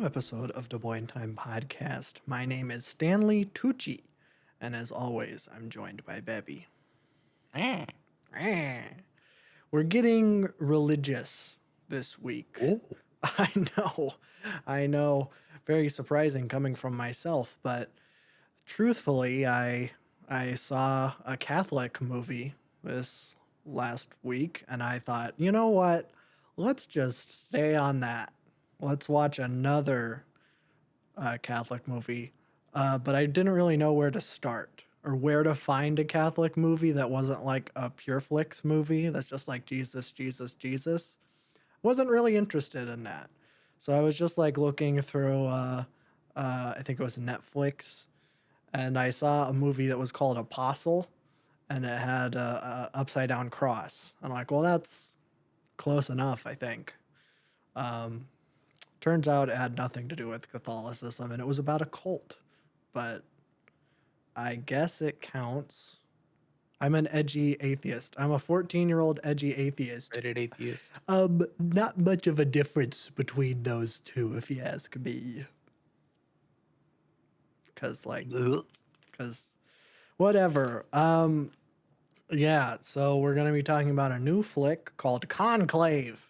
episode of Des Moines Time Podcast. My name is Stanley Tucci, and as always, I'm joined by Bebby. Mm. We're getting religious this week. Oh. I know, very surprising coming from myself, but truthfully, I saw a Catholic movie this last week, and I thought, you know what? Let's just stay on that. Let's watch another Catholic movie. But I didn't really know where to start or where to find a Catholic movie that wasn't like a Pure Flix movie that's just like Jesus, Jesus, Jesus. Wasn't really interested in that. So I was just like looking through, I think it was Netflix, and I saw a movie that was called Apostle, and it had a upside down cross. I'm like, well, that's close enough, I think. Um, Turns out it had nothing to do with Catholicism, and it was about a cult. But I guess it counts. I'm an edgy atheist. I'm a 14-year-old edgy atheist. Rated atheist. Not much of a difference between those two, if you ask me. Cause whatever. Yeah. So we're gonna be talking about a new flick called Conclave.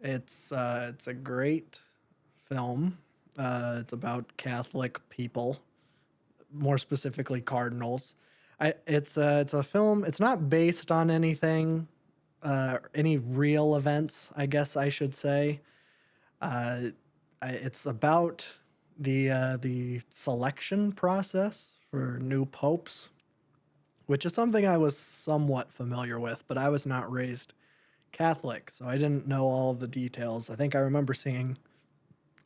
It's a great film. It's about Catholic people, more specifically cardinals. It's a film. It's not based on anything, any real events, I guess I should say. It's about the selection process for new popes, which is something I was somewhat familiar with, but I was not raised Catholic, so I didn't know all of the details. I think I remember seeing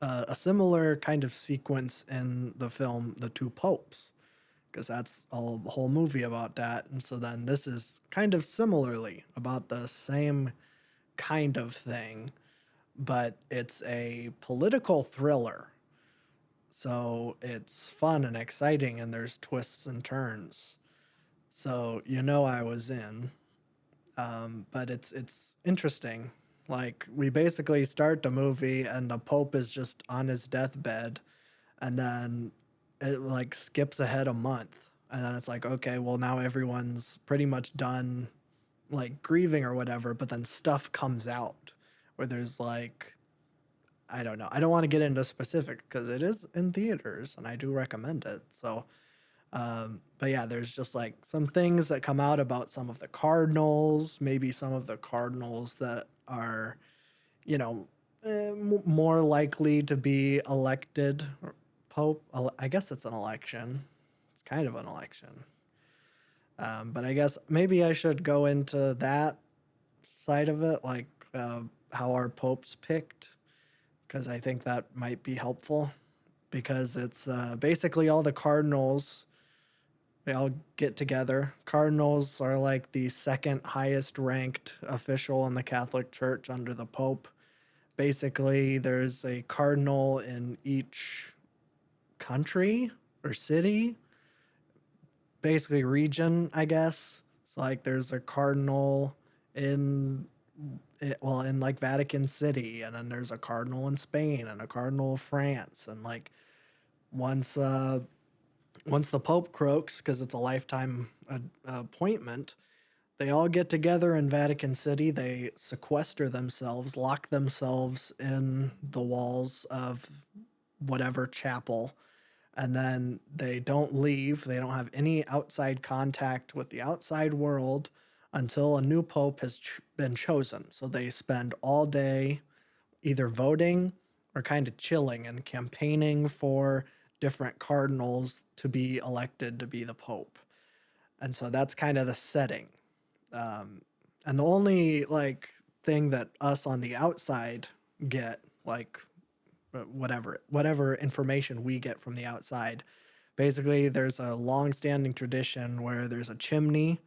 a similar kind of sequence in the film The Two Popes, because that's all the whole movie about that. And so then this is kind of similarly about the same kind of thing, but it's a political thriller. So it's fun and exciting, and there's twists and turns. So I was in. But it's interesting. Like, we basically start the movie and the Pope is just on his deathbed, and then it like skips ahead a month, and then it's like, okay, well, now everyone's pretty much done like grieving or whatever, but then stuff comes out where there's like, I don't know. I don't want to get into specific because it is in theaters and I do recommend it. So but yeah, there's just like some things that come out about some of the cardinals, maybe some of the cardinals that are, you know, more likely to be elected or pope. I guess it's an election. It's kind of an election. But I guess maybe I should go into that side of it, like how our popes picked, because I think that might be helpful. Because it's basically all the cardinals, they all get together. Cardinals are like the second highest ranked official in the Catholic Church under the Pope. Basically, there's a cardinal in each country or city, basically region, I guess. So like there's a cardinal in in like Vatican City, and then there's a cardinal in Spain and a cardinal of France, and like once once the Pope croaks, because it's a lifetime appointment, they all get together in Vatican City. They sequester themselves, lock themselves in the walls of whatever chapel, and then they don't leave. They don't have any outside contact with the outside world until a new pope has been chosen. So they spend all day either voting or kind of chilling and campaigning for different cardinals to be elected to be the pope. And so that's kind of the setting. And the only like thing that us on the outside get, like whatever information we get from the outside, basically there's a long-standing tradition where there's a chimney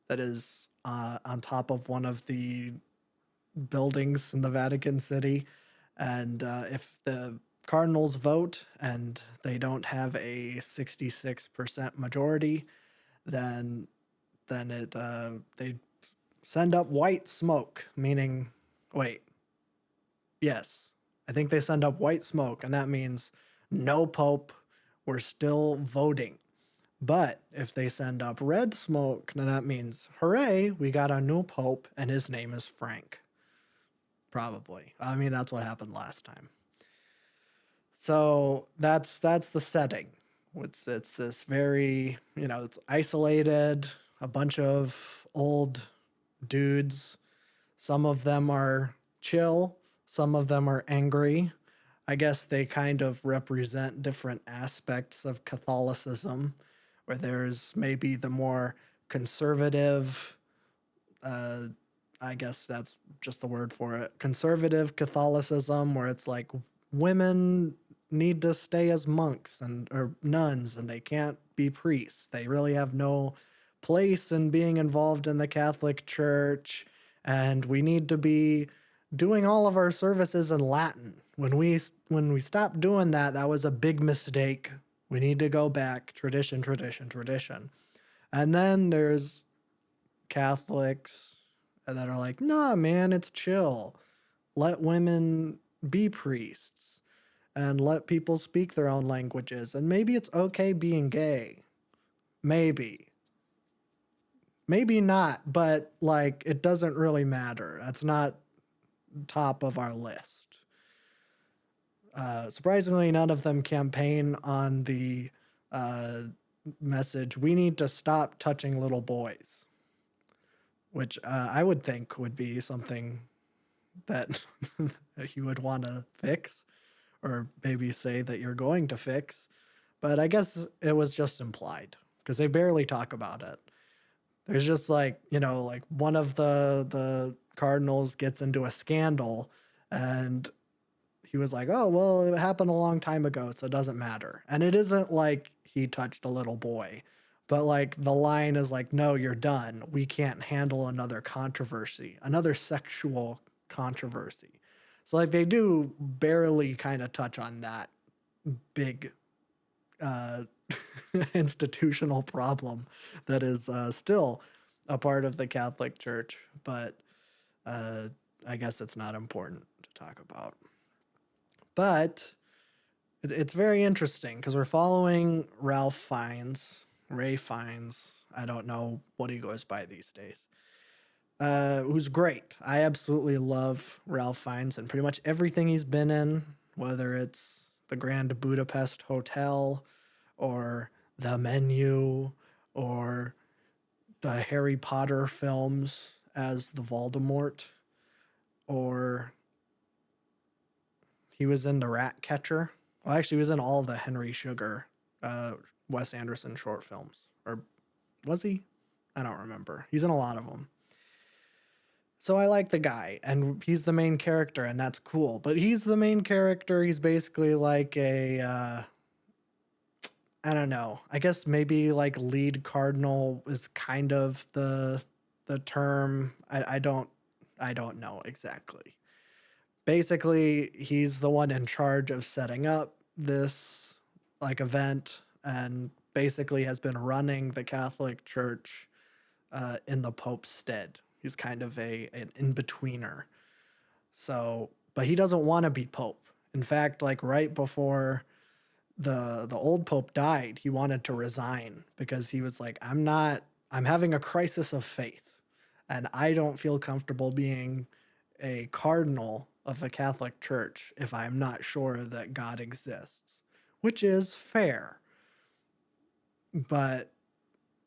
that is on top of one of the buildings in the Vatican City, and if the Cardinals vote and they don't have a 66% majority, then they send up white smoke, meaning, wait, yes, I think they send up white smoke, and that means no pope. We're still voting. But if they send up red smoke, then that means, hooray, we got a new pope, and his name is Frank. Probably. I mean, that's what happened last time. So that's the setting. It's this very, it's isolated, a bunch of old dudes. Some of them are chill, some of them are angry. I guess they kind of represent different aspects of Catholicism, where there's maybe the more conservative, uh, I guess that's just the word for it, conservative Catholicism, where it's like women need to stay as monks and or nuns, and they can't be priests. They really have no place in being involved in the Catholic Church, and we need to be doing all of our services in Latin. When we stopped doing that, that was a big mistake. We need to go back, tradition, tradition, tradition. And then there's Catholics that are like, nah, man, it's chill. Let women be priests and let people speak their own languages. And maybe it's okay being gay. Maybe. Maybe not, but like, it doesn't really matter. That's not top of our list. Surprisingly, none of them campaign on the message, we need to stop touching little boys, which I would think would be something that you would want to fix, or maybe say that you're going to fix. But I guess it was just implied because they barely talk about it. There's just like, like one of the cardinals gets into a scandal, and he was like, oh, well, it happened a long time ago, so it doesn't matter. And it isn't like he touched a little boy, but like the line is like, no, you're done. We can't handle another controversy, another sexual controversy. So like they do barely kind of touch on that big uh, institutional problem that is still a part of the Catholic Church, but I guess it's not important to talk about. But it's very interesting because we're following Ralph Fiennes, Ray Fiennes. I don't know what he goes by these days. Who's great. I absolutely love Ralph Fiennes and pretty much everything he's been in, whether it's the Grand Budapest Hotel or The Menu or the Harry Potter films as the Voldemort, or he was in The Rat Catcher. Well, actually, he was in all the Henry Sugar, Wes Anderson short films. Or was he? I don't remember. He's in a lot of them. So I like the guy, and he's the main character, and that's cool. But he's the main character. He's basically like a, I don't know. I guess maybe like lead cardinal is kind of the term. I don't know exactly. Basically, he's the one in charge of setting up this like event, and basically has been running the Catholic Church in the Pope's stead. He's kind of an in-betweener. So, but he doesn't want to be Pope. In fact, like right before the old Pope died, he wanted to resign because he was like, I'm having a crisis of faith, and I don't feel comfortable being a cardinal of the Catholic Church if I'm not sure that God exists, which is fair. But,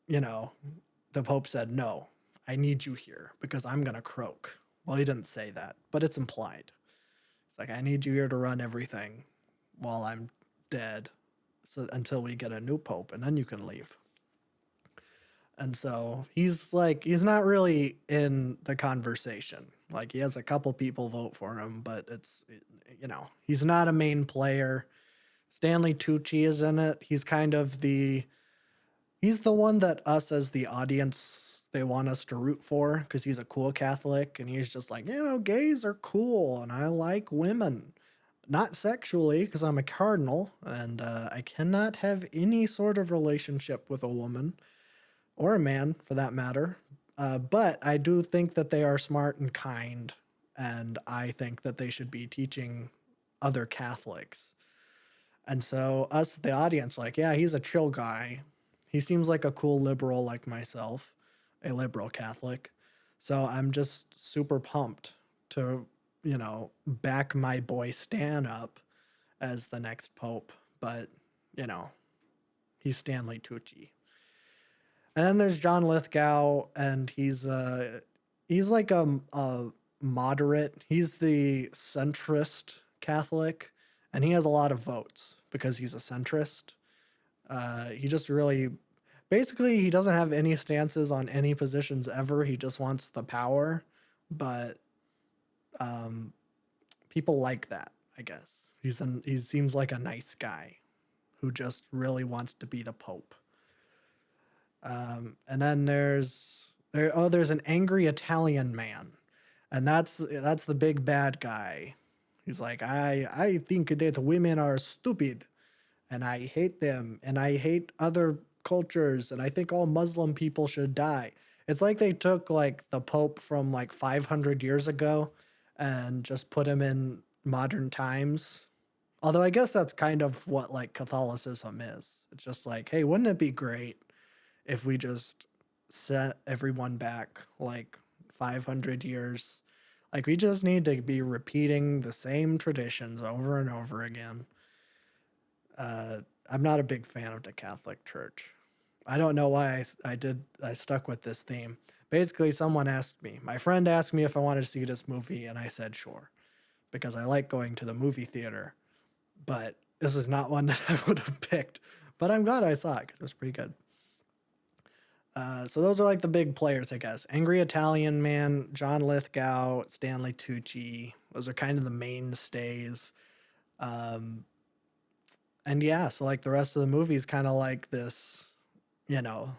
the Pope said, no, I need you here because I'm going to croak. Well, he didn't say that, but it's implied. It's like, I need you here to run everything while I'm dead, so until we get a new Pope, and then you can leave. And so he's not really in the conversation. Like, he has a couple people vote for him, but it's, he's not a main player. Stanley Tucci is in it. He's kind of he's the one that us as the audience, they want us to root for because he's a cool Catholic, and he's just like, gays are cool and I like women. Not sexually, because I'm a cardinal, and I cannot have any sort of relationship with a woman, or a man for that matter. But I do think that they are smart and kind, and I think that they should be teaching other Catholics. And so us, the audience, like, yeah, he's a chill guy. He seems like a cool liberal like myself, a liberal Catholic. So I'm just super pumped to, back my boy Stan up as the next pope. But, you know, he's Stanley Tucci. And then there's John Lithgow, and he's like a moderate. He's the centrist Catholic, and he has a lot of votes because he's a centrist. He just really, basically, he doesn't have any stances on any positions ever. He just wants the power, but um, people like that, I guess. He seems like a nice guy who just really wants to be the pope. And then there's an angry Italian man, and that's the big bad guy. He's like, I think that women are stupid, and I hate them, and I hate other cultures, and I think all Muslim people should die. It's like they took like the Pope from like 500 years ago and just put him in modern times. Although I guess that's kind of what like Catholicism is. It's just like, hey, wouldn't it be great if we just set everyone back like 500 years? Like, we just need to be repeating the same traditions over and over again. I'm not a big fan of the Catholic Church. I don't know why I stuck with this theme. Basically, my friend asked me if I wanted to see this movie, and I said sure, because I like going to the movie theater. But this is not one that I would have picked. But I'm glad I saw it because it was pretty good. So those are like the big players, I guess. Angry Italian Man, John Lithgow, Stanley Tucci. Those are kind of the mainstays. Um, and yeah, so like the rest of the movie is kind of like this, you know,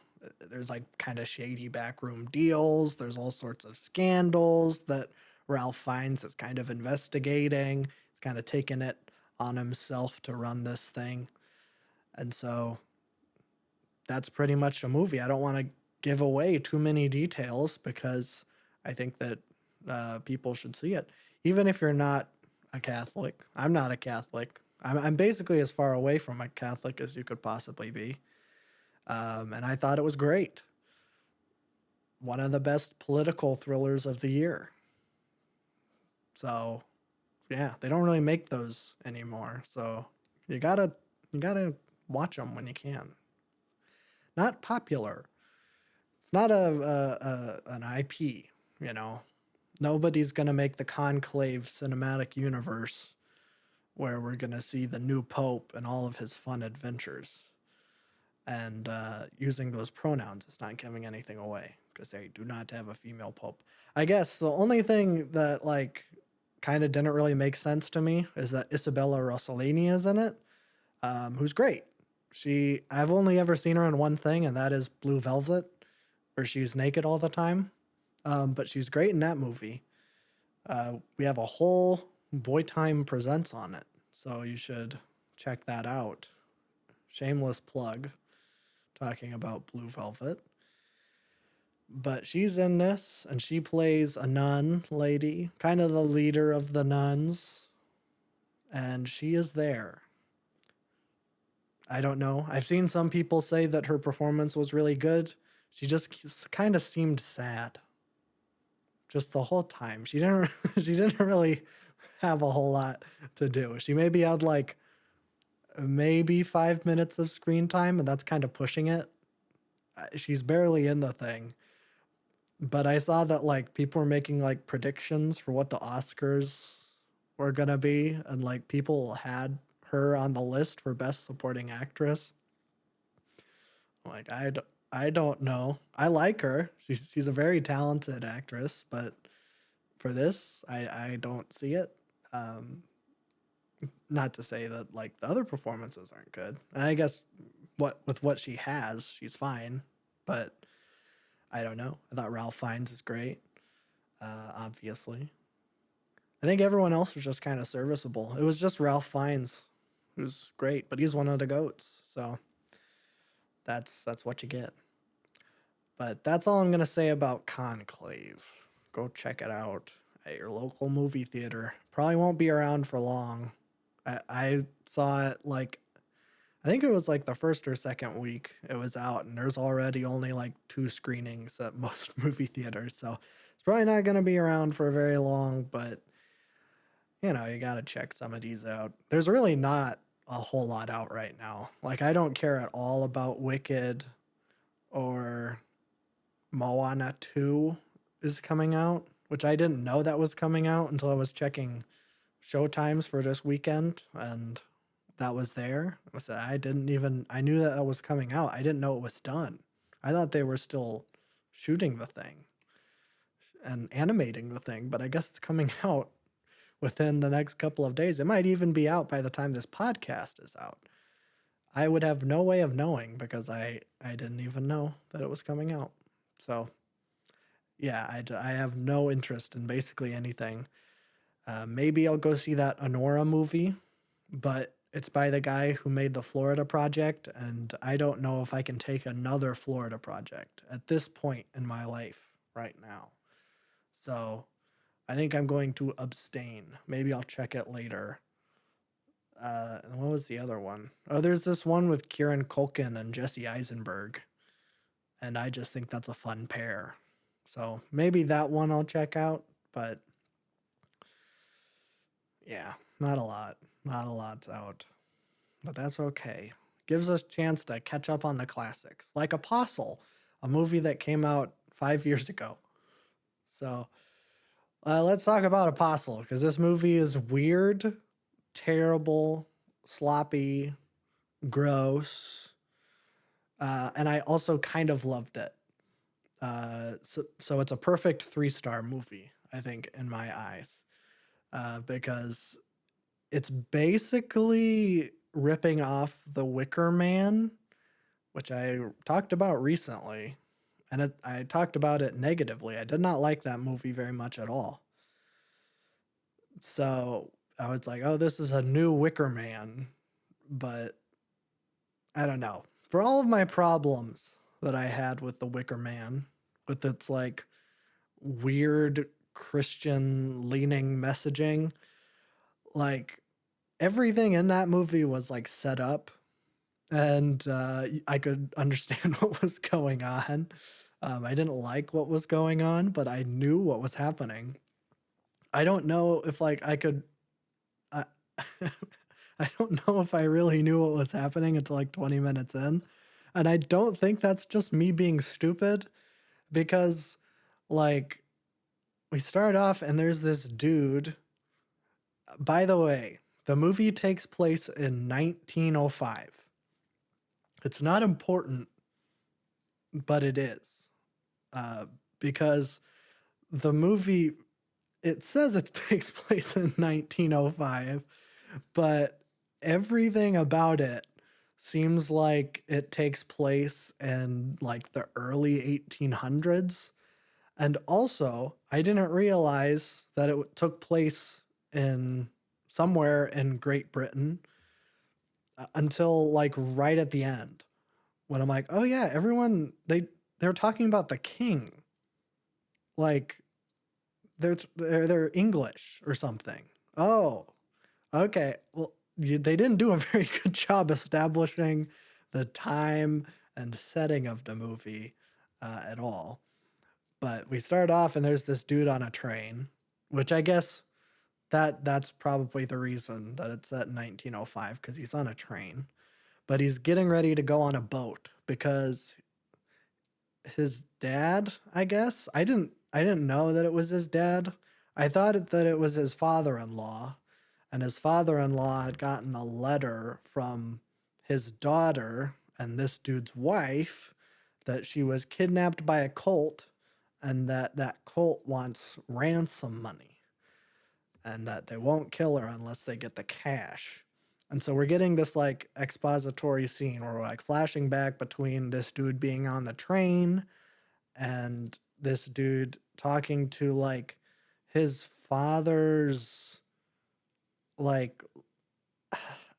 there's like kind of shady backroom deals. There's all sorts of scandals that Ralph Fiennes is kind of investigating. He's kind of taking it on himself to run this thing. And so that's pretty much a movie. I don't want to give away too many details because I think that people should see it. Even if you're not a Catholic, I'm not a Catholic. I'm basically as far away from a Catholic as you could possibly be. And I thought it was great. One of the best political thrillers of the year. So, yeah, they don't really make those anymore. So you gotta watch them when you can. Not popular. It's not an IP, you know. Nobody's gonna make the Conclave cinematic universe where we're gonna see the new Pope and all of his fun adventures. And using those pronouns is not giving anything away because they do not have a female Pope. I guess the only thing that like kind of didn't really make sense to me is that Isabella Rossellini is in it, who's great. I've only ever seen her in one thing, and that is Blue Velvet, where she's naked all the time. But she's great in that movie. We have a whole Boy Time Presents on it, so you should check that out. Shameless plug, talking about Blue Velvet. But she's in this, and she plays a nun lady, kind of the leader of the nuns, and she is there. I don't know. I've seen some people say that her performance was really good. She just kind of seemed sad. Just the whole time. She didn't really have a whole lot to do. She maybe had like maybe 5 minutes of screen time, and that's kind of pushing it. She's barely in the thing. But I saw that like people were making like predictions for what the Oscars were gonna be, and like people had her on the list for best supporting actress. Like, I don't know. I like her. She's a very talented actress, but for this, I don't see it. Not to say that like the other performances aren't good. And I guess what she has, she's fine. But I don't know. I thought Ralph Fiennes is great. Obviously, I think everyone else was just kind of serviceable. It was just Ralph Fiennes who's great, but he's one of the goats. So that's what you get. But that's all I'm going to say about Conclave. Go check it out at your local movie theater. Probably won't be around for long. I saw it like, I think it was like the first or second week it was out, and there's already only like 2 screenings at most movie theaters. So it's probably not going to be around for very long, but you got to check some of these out. There's really not a whole lot out right now. Like, I don't care at all about Wicked or Moana 2 is coming out, which I didn't know that was coming out until I was checking showtimes for this weekend, and that was there. I said I knew that was coming out. I didn't know it was done. I thought they were still shooting the thing and animating the thing, but I guess it's coming out within the next couple of days. It might even be out by the time this podcast is out. I would have no way of knowing because I didn't even know that it was coming out. So, yeah, I have no interest in basically anything. Maybe I'll go see that Honora movie, but it's by the guy who made the Florida Project, and I don't know if I can take another Florida Project at this point in my life right now. So I think I'm going to abstain. Maybe I'll check it later. And what was the other one? Oh, there's this one with Kieran Culkin and Jesse Eisenberg, and I just think that's a fun pair. So maybe that one I'll check out, but yeah, not a lot. Not a lot's out. But that's okay. Gives us a chance to catch up on the classics. Like Apostle, a movie that came out 5 years ago. So let's talk about Apostle, because this movie is weird, terrible, sloppy, gross, and I also kind of loved it. So it's a perfect 3-star movie, I think, in my eyes, because it's basically ripping off The Wicker Man, which I talked about recently, and I talked about it negatively. I did not like that movie very much at all. So I was like, oh, this is a new Wicker Man, but I don't know. For all of my problems that I had with The Wicker Man, with its like weird Christian leaning messaging, like everything in that movie was like set up, and I could understand what was going on. I didn't like what was going on, but I knew what was happening. I don't know if like I could. I, I don't know if I really knew what was happening until like 20 minutes in. And I don't think that's just me being stupid, because like we start off and there's this dude. By the way, the movie takes place in 1905. It's not important, but it is. Because the movie, it says it takes place in 1905, but everything about it seems like it takes place in like the early 1800s. And also, I didn't realize that it took place in somewhere in Great Britain until like right at the end, when I'm like, oh yeah, everyone they're talking about the king, like they're English or something. Oh, okay. Well, they didn't do a very good job establishing the time and setting of the movie at all. But we start off and there's this dude on a train, which I guess that's probably the reason that it's set in 1905, because he's on a train. But he's getting ready to go on a boat because his dad, I guess, I didn't know that it was his dad. I thought that it was his father-in-law, and his father-in-law had gotten a letter from his daughter and this dude's wife that she was kidnapped by a cult, and that cult wants ransom money, and that they won't kill her unless they get the cash. And so we're getting this like expository scene where we're like flashing back between this dude being on the train and this dude talking to like his father's, like,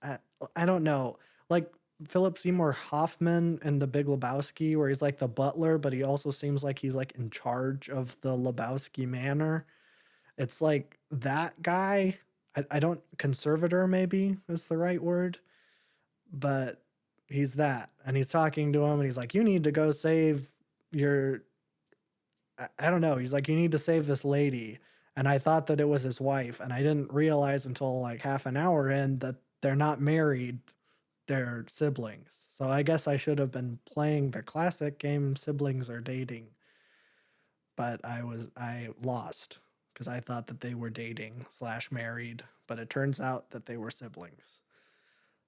I don't know, like Philip Seymour Hoffman in The Big Lebowski, where he's like the butler, but he also seems like he's like in charge of the Lebowski Manor. It's like that guy, I don't, conservator maybe is the right word, but he's that. And he's talking to him and he's like, you need to go save your, I don't know. He's like, you need to save this lady. And I thought that it was his wife. And I didn't realize until like half an hour in that they're not married, they're siblings. So I guess I should have been playing the classic game Siblings Are Dating. But I lost because I thought that they were dating slash married. But it turns out that they were siblings.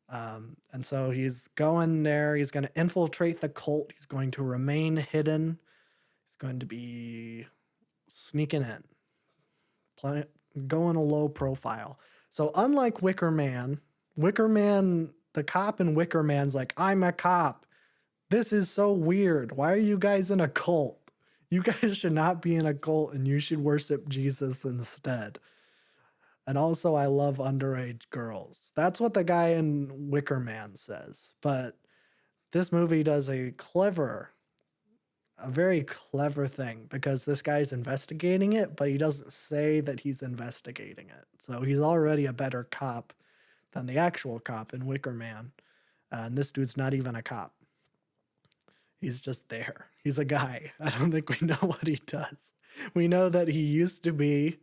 And so he's going there. He's going to infiltrate the cult. He's going to remain hidden. He's going to be sneaking in, going a low profile. So unlike Wicker Man, the cop in Wicker Man's like, I'm a cop. This is so weird. Why are you guys in a cult? You guys should not be in a cult and you should worship Jesus instead. And also, I love underage girls. That's what the guy in Wicker Man says. But this movie does a very clever thing because this guy's investigating it, but he doesn't say that he's investigating it. So he's already a better cop than the actual cop in Wicker Man. And this dude's not even a cop. He's just there. He's a guy. I don't think we know what he does. We know that he used to be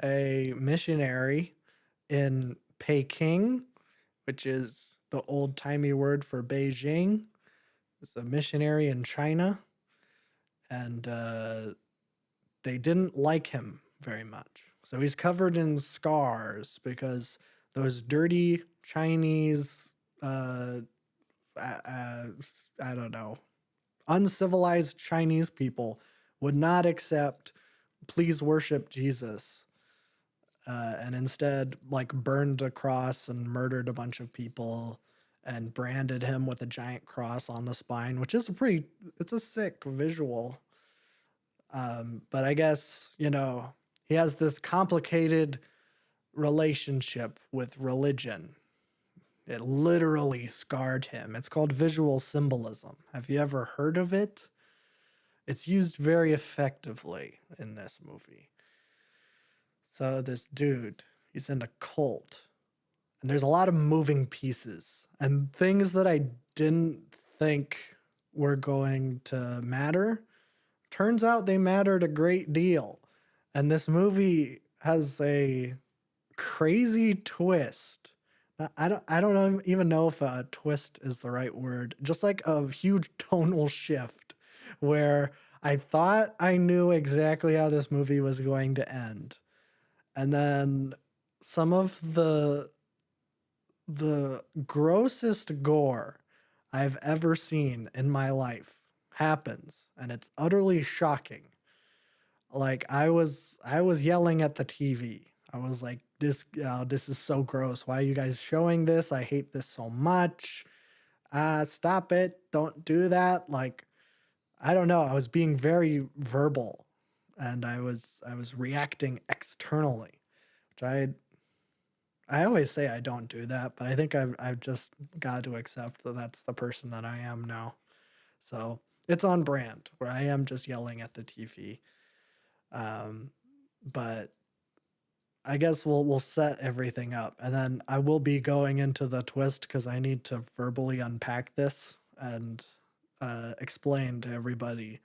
a missionary in Peking, which is the old-timey word for Beijing. It's a missionary in China, and they didn't like him very much. So he's covered in scars because those dirty Chinese, I don't know, uncivilized Chinese people would not accept, please worship Jesus. And instead, like, burned a cross and murdered a bunch of people and branded him with a giant cross on the spine, which is it's a sick visual. But I guess, he has this complicated relationship with religion. It literally scarred him. It's called visual symbolism. Have you ever heard of it? It's used very effectively in this movie. So this dude, he's in a cult, and there's a lot of moving pieces and things that I didn't think were going to matter. Turns out they mattered a great deal. And this movie has a crazy twist. I don't even know if a twist is the right word. Just like a huge tonal shift where I thought I knew exactly how this movie was going to end. And then some of the grossest gore I've ever seen in my life happens, and it's utterly shocking. Like I was yelling at the TV. I was like, this is so gross. Why are you guys showing this? I hate this so much. Stop it. Don't do that. Like, I don't know. I was being very verbal, and I was reacting externally, which I always say I don't do that, but I think I've just got to accept that that's the person that I am now. So it's on brand where I am just yelling at the TV. But I guess we'll set everything up, and then I will be going into the twist because I need to verbally unpack this and explain to everybody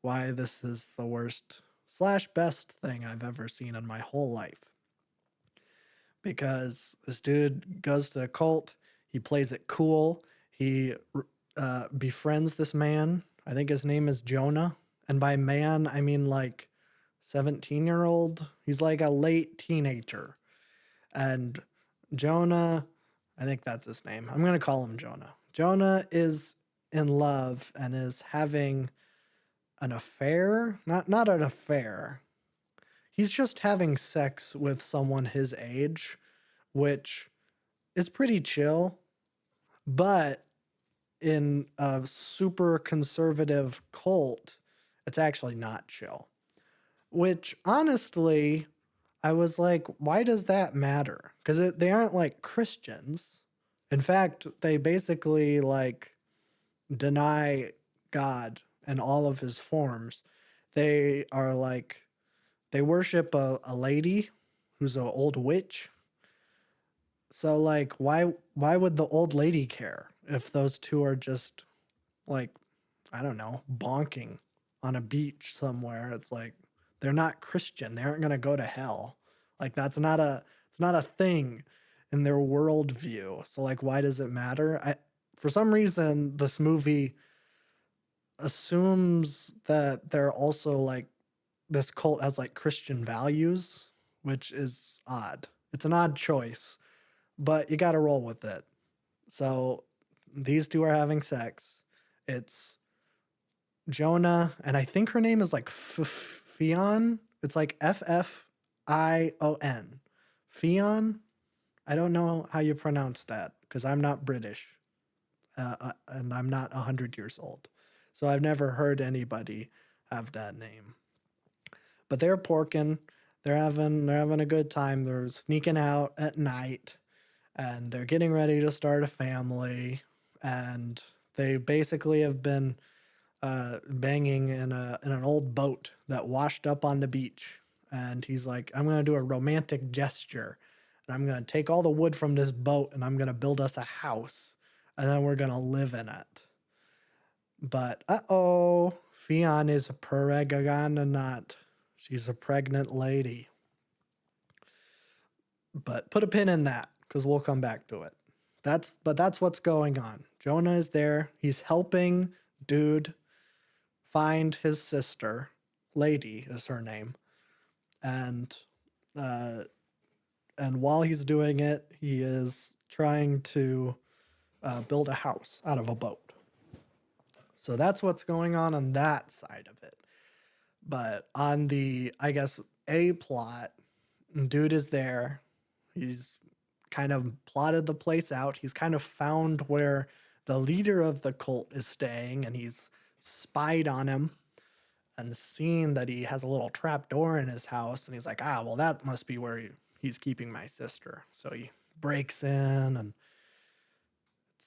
why this is the worst slash best thing I've ever seen in my whole life. Because this dude goes to a cult, he plays it cool, he befriends this man. I think his name is Jonah, and by man I mean like 17-year-old. He's like a late teenager. And Jonah, I think that's his name. I'm going to call him Jonah. Jonah is in love and is having an affair. Not an affair. He's just having sex with someone his age, which is pretty chill. But in a super conservative cult, it's actually not chill. Which, honestly, I was like, why does that matter? Because they aren't like Christians. In fact, they basically like deny God in all of his forms. They are like, they worship a lady who's an old witch, So like why would the old lady care if those two are just like, I don't know, bonking on a beach somewhere? It's like they're not Christian. They aren't gonna go to hell. Like it's not a thing in their worldview. So like why does it matter? I For some reason this movie assumes that they're also like this cult has like Christian values, which is odd. It's an odd choice, but you gotta roll with it. So these two are having sex. It's Jonah, and I think her name is like Fion. It's like Fion. Fion? I don't know how you pronounce that because I'm not British, and I'm not 100 years old. So I've never heard anybody have that name. But they're porking. They're having a good time. They're sneaking out at night and they're getting ready to start a family. And they basically have been banging in an old boat that washed up on the beach. And he's like, I'm going to do a romantic gesture. And I'm going to take all the wood from this boat and I'm going to build us a house. And then we're going to live in it. But Fionn is pregnant. She's a pregnant lady. But put a pin in that because we'll come back to it. That's what's going on. Jonah is there. He's helping dude find his sister. Lady is her name. And uh, and while he's doing it, he is trying to build a house out of a boat. So that's what's going on that side of it. But on the, I guess, A plot, dude is there. He's kind of plotted the place out. He's kind of found where the leader of the cult is staying and he's spied on him and seen that he has a little trap door in his house. And he's like, well, that must be where he's keeping my sister. So he breaks in and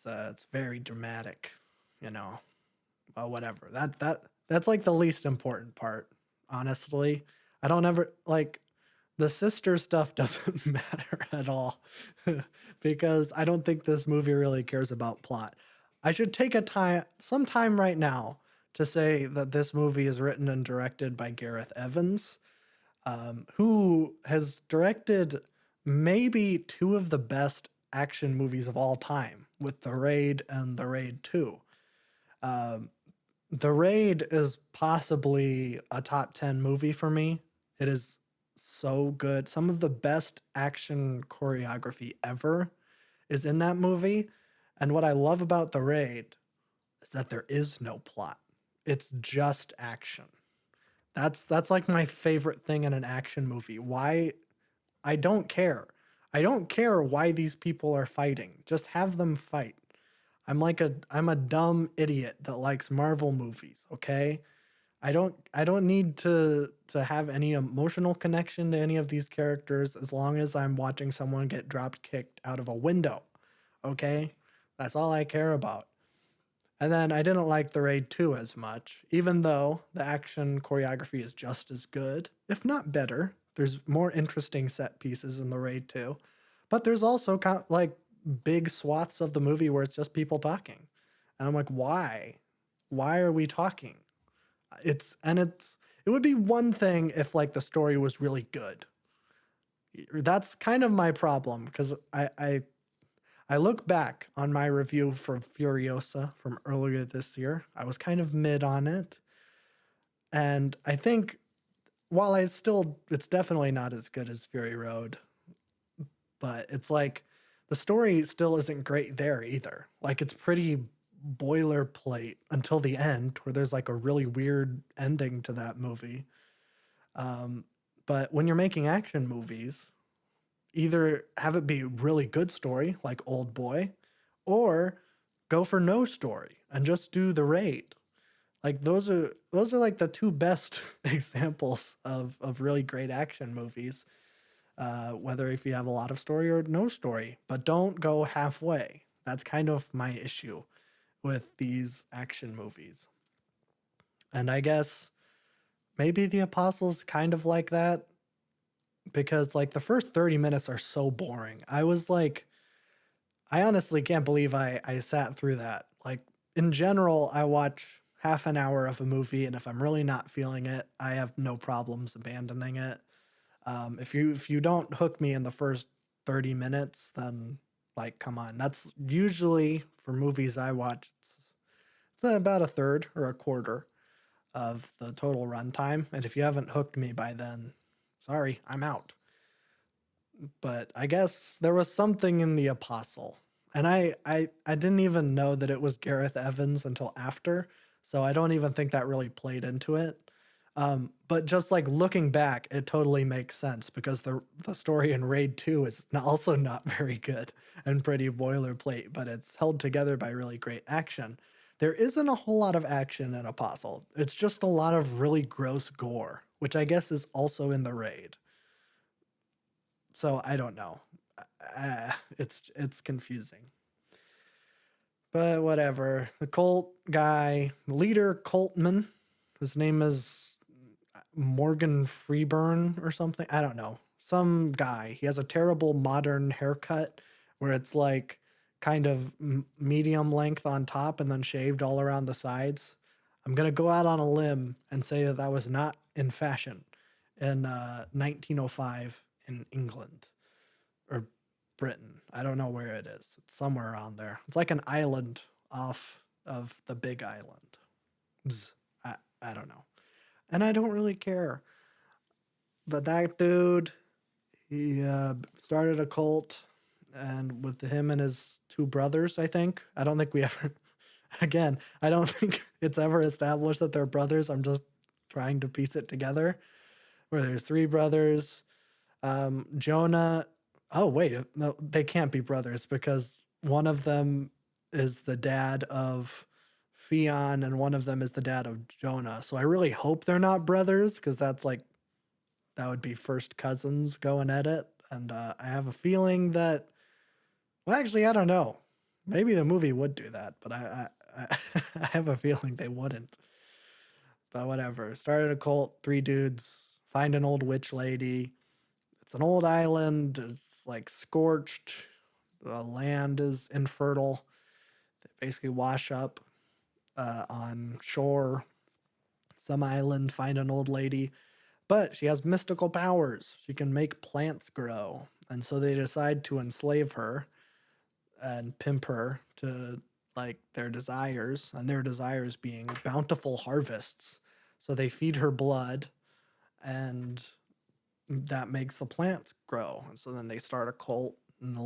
it's very dramatic, you know. Well, whatever. That's like the least important part, honestly. I don't ever like the sister stuff doesn't matter at all because I don't think this movie really cares about plot. I should take some time right now to say that this movie is written and directed by Gareth Evans, who has directed maybe two of the best action movies of all time with The Raid and The Raid 2. The Raid is possibly a top 10 movie for me. It is so good. Some of the best action choreography ever is in that movie. And what I love about The Raid is that there is no plot. It's just action. That's like my favorite thing in an action movie. Why? I don't care. I don't care why these people are fighting. Just have them fight. I'm a dumb idiot that likes Marvel movies, okay? I don't need to have any emotional connection to any of these characters as long as I'm watching someone get drop kicked out of a window. Okay? That's all I care about. And then I didn't like The Raid 2 as much, even though the action choreography is just as good, if not better. There's more interesting set pieces in The Raid 2. But there's also like big swaths of the movie where it's just people talking. And I'm like, why? Why are we talking? It would be one thing if like the story was really good. That's kind of my problem because I look back on my review for Furiosa from earlier this year. I was kind of mid on it. And I think while it's definitely not as good as Fury Road, but it's like the story still isn't great there either. Like it's pretty boilerplate until the end where there's like a really weird ending to that movie. But when you're making action movies, either have it be really good story like Old Boy or go for no story and just do The Raid. Like those are like the two best examples of really great action movies. Whether if you have a lot of story or no story, but don't go halfway. That's kind of my issue with these action movies. And I guess maybe the Apostles kind of like that because like the first 30 minutes are so boring. I was like I honestly can't believe I sat through that. Like, in general, I watch half an hour of a movie, and if I'm really not feeling it, I have no problems abandoning it. If you don't hook me in the first 30 minutes, then like come on. That's usually for movies I watch. It's about a third or a quarter of the total runtime, and if you haven't hooked me by then, sorry, I'm out. But I guess there was something in the Apostle. And I didn't even know that it was Gareth Evans until after, so I don't even think that really played into it. But just like looking back, it totally makes sense because the story in Raid 2 is also not very good and pretty boilerplate, but it's held together by really great action. There isn't a whole lot of action in Apostle. It's just a lot of really gross gore, which I guess is also in the Raid. So I don't know. It's confusing. But whatever. The cult guy, leader Coltman, his name is Morgan Freeburn or something. I don't know. Some guy. He has a terrible modern haircut where it's like kind of medium length on top and then shaved all around the sides. I'm going to go out on a limb and say that that was not in fashion in 1905 in England or Britain. I don't know where it is. It's somewhere around there. It's like an island off of the big island. Bzz. I don't know. And I don't really care. But that dude, he started a cult, and with him and his two brothers, I think. I don't think we ever, again, I don't think it's ever established that they're brothers. I'm just trying to piece it together. Where there's three brothers. Jonah. Oh, wait. No, they can't be brothers because one of them is the dad of Theon and one of them is the dad of Jonah. So I really hope they're not brothers because that's like, that would be first cousins going at it. And I have a feeling that, well, actually, I don't know. Maybe the movie would do that, but I have a feeling they wouldn't. But whatever. Started a cult, three dudes, find an old witch lady. It's an old island. It's like scorched. The land is infertile. They basically wash up on shore, some island, find an old lady. But she has mystical powers. She can make plants grow. And so they decide to enslave her and pimp her to like their desires, and their desires being bountiful harvests. So they feed her blood and that makes the plants grow. And so then they start a cult in a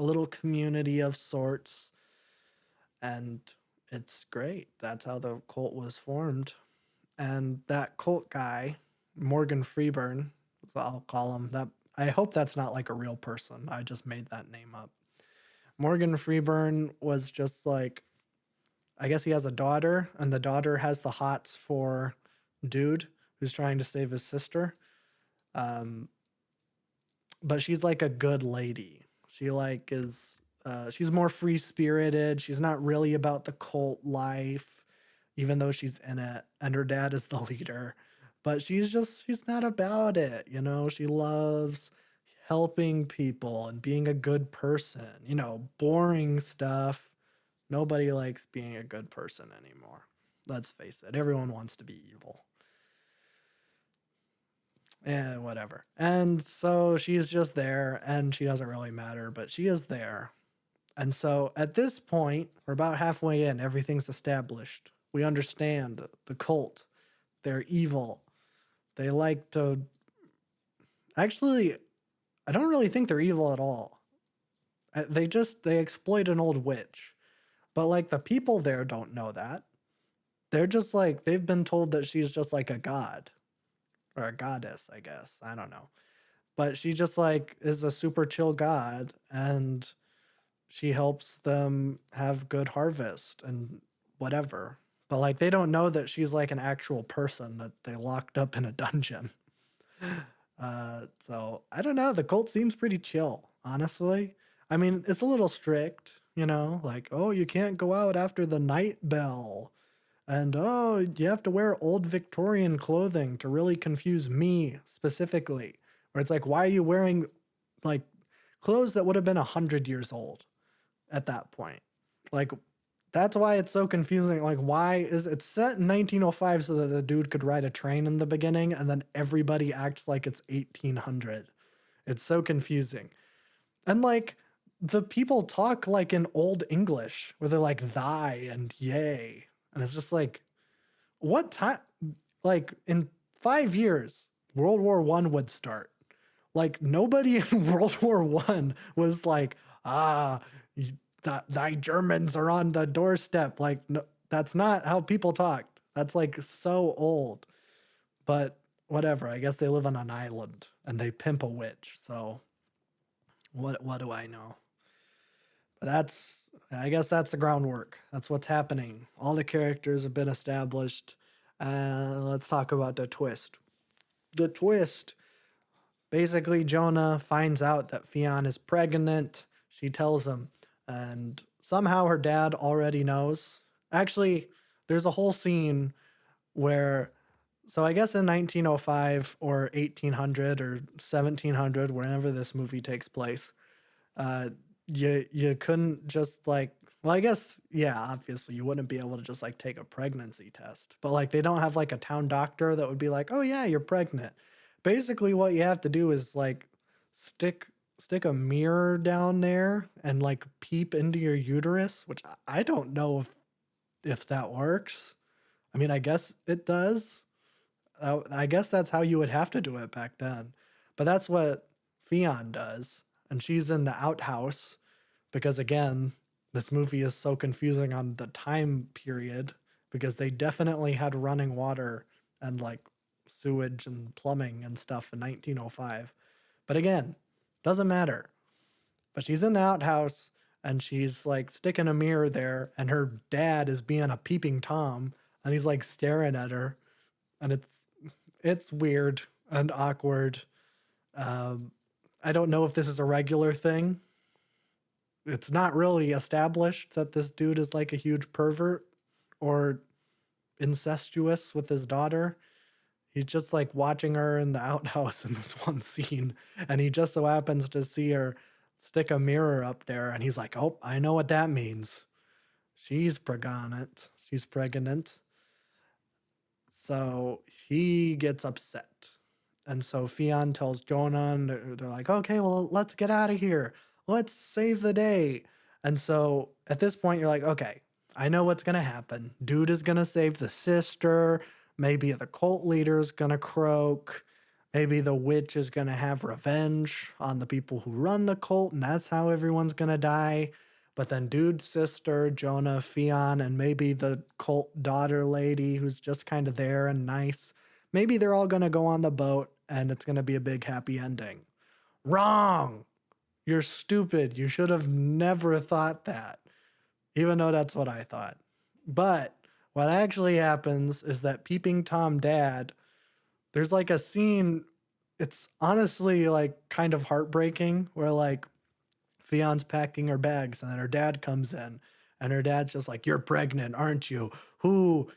little community of sorts. And it's great. That's how the cult was formed. And that cult guy, Morgan Freeburn, I'll call him that. I hope that's not like a real person. I just made that name up. Morgan Freeburn was just like, I guess he has a daughter, and the daughter has the hots for dude who's trying to save his sister. Um, but she's like a good lady. She like is she's more free spirited. She's not really about the cult life, even though she's in it, and her dad is the leader. But she's not about it, you know. She loves helping people and being a good person, you know, boring stuff. Nobody likes being a good person anymore. Let's face it, everyone wants to be evil. Whatever. And so she's just there, and she doesn't really matter, but she is there. And so at this point, we're about halfway in, everything's established. We understand the cult. They're evil. They like to. Actually, I don't really think they're evil at all. They exploit an old witch. But like the people there don't know that. They're just like, they've been told that she's just like a god or a goddess, I guess. I don't know. But she just like is a super chill god, and she helps them have good harvest and whatever. But like they don't know that she's like an actual person that they locked up in a dungeon. So I don't know. The cult seems pretty chill, honestly. I mean, it's a little strict, you know, like, oh, you can't go out after the night bell. And oh, you have to wear old Victorian clothing to really confuse me specifically. Where it's like, why are you wearing like clothes that would have been 100 years old? at that point. Like, that's why it's so confusing. Like, why is it set in 1905 so that the dude could ride a train in the beginning, and then everybody acts like it's 1800? It's so confusing. And like, the people talk like in old English, where they're like thy and yay. And it's just like, what time? Like, in 5 years, World War One would start. Like, nobody in World War One was like, ah, thy Germans are on the doorstep. Like, no, that's not how people talked. That's like so old. But whatever. I guess they live on an island and they pimp a witch. So what do I know? But I guess that's the groundwork. That's what's happening. All the characters have been established. Let's talk about the twist. The twist. Basically, Jonah finds out that Fionn is pregnant. She tells him, and somehow her dad already knows. Actually, there's a whole scene where, so I guess in 1905 or 1800 or 1700, whenever this movie takes place, uh, you couldn't just like, well, I guess, yeah, obviously you wouldn't be able to just like take a pregnancy test, but like they don't have like a town doctor that would be like, oh yeah, you're pregnant. Basically, what you have to do is like stick stick a mirror down there and like peep into your uterus, which I don't know if that works. I mean, I guess it does. I guess that's how you would have to do it back then. But that's what Fionn does. And she's in the outhouse because, again, this movie is so confusing on the time period because they definitely had running water and like sewage and plumbing and stuff in 1905. But again, doesn't matter. But she's in the outhouse and she's like sticking a mirror there, and her dad is being a peeping Tom and he's like staring at her, and it's weird and awkward. Um, I don't know if this is a regular thing. It's not really established that this dude is like a huge pervert or incestuous with his daughter. He's just like watching her in the outhouse in this one scene, and he just so happens to see her stick a mirror up there, and he's like, "Oh, I know what that means. She's pregnant. She's pregnant." So he gets upset. And so Fionn tells Jonah, and they're like, okay, well, let's get out of here. Let's save the day. And so at this point, you're like, okay, I know what's going to happen. Dude is going to save the sister. Maybe the cult leader is going to croak. Maybe the witch is going to have revenge on the people who run the cult, and that's how everyone's going to die. But then dude's sister, Jonah, Fionn, and maybe the cult daughter lady who's just kind of there and nice, maybe they're all going to go on the boat and it's going to be a big happy ending. Wrong. You're stupid. You should have never thought that, even though that's what I thought. But what actually happens is that Peeping Tom Dad, there's like a scene, it's honestly like kind of heartbreaking, where like Fionn's packing her bags, and then her dad comes in, and her dad's just like, "You're pregnant, aren't you? Who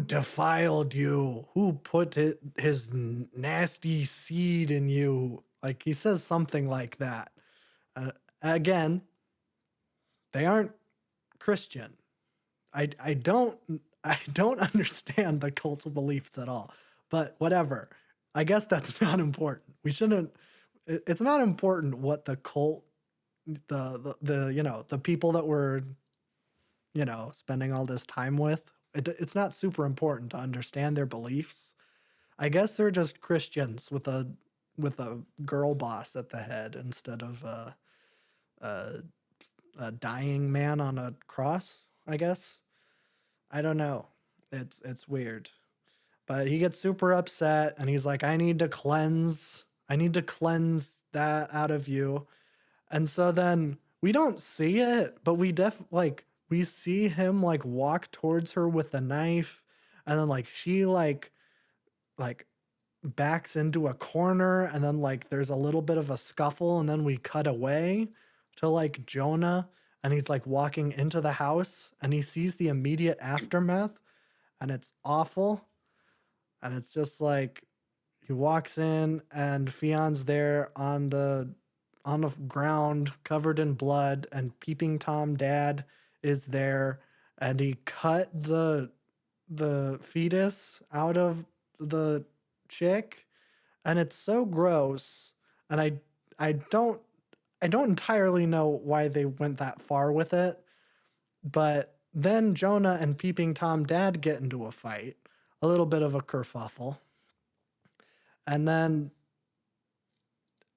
defiled you? Who put his nasty seed in you?" Like he says something like that. Again, they aren't Christian. I don't I don't understand the cult's beliefs at all. But whatever. I guess that's not important. We shouldn't. It's not important what the cult, the the people that we're spending all this time with. It's not super important to understand their beliefs. I guess they're just Christians with a girl boss at the head instead of a, a dying man on a cross, I guess. I don't know. It's weird. But he gets super upset and he's like, I need to cleanse. I need to cleanse that out of you. And so then we don't see it, but we see him like walk towards her with the knife, and then like she like backs into a corner, and then like there's a little bit of a scuffle, and then we cut away to like Jonah, and he's like walking into the house and he sees the immediate aftermath, and it's awful. And it's just like he walks in and Fionn's there on on the ground covered in blood, and Peeping Tom Dad is there, and he cut the fetus out of the chick, and it's so gross. And I don't I don't entirely know why they went that far with it, but then Jonah and Peeping Tom Dad get into a fight, a little bit of a kerfuffle, and then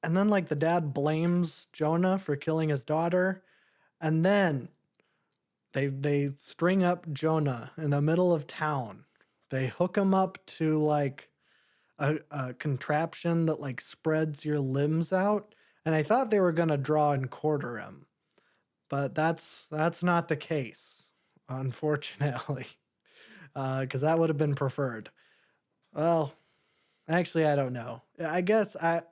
like the dad blames Jonah for killing his daughter, and then they string up Jonah in the middle of town. They hook him up to like a contraption that like spreads your limbs out, and I thought they were gonna draw and quarter him, but that's not the case, unfortunately, because that would have been preferred. Well, actually, I don't know. I guess I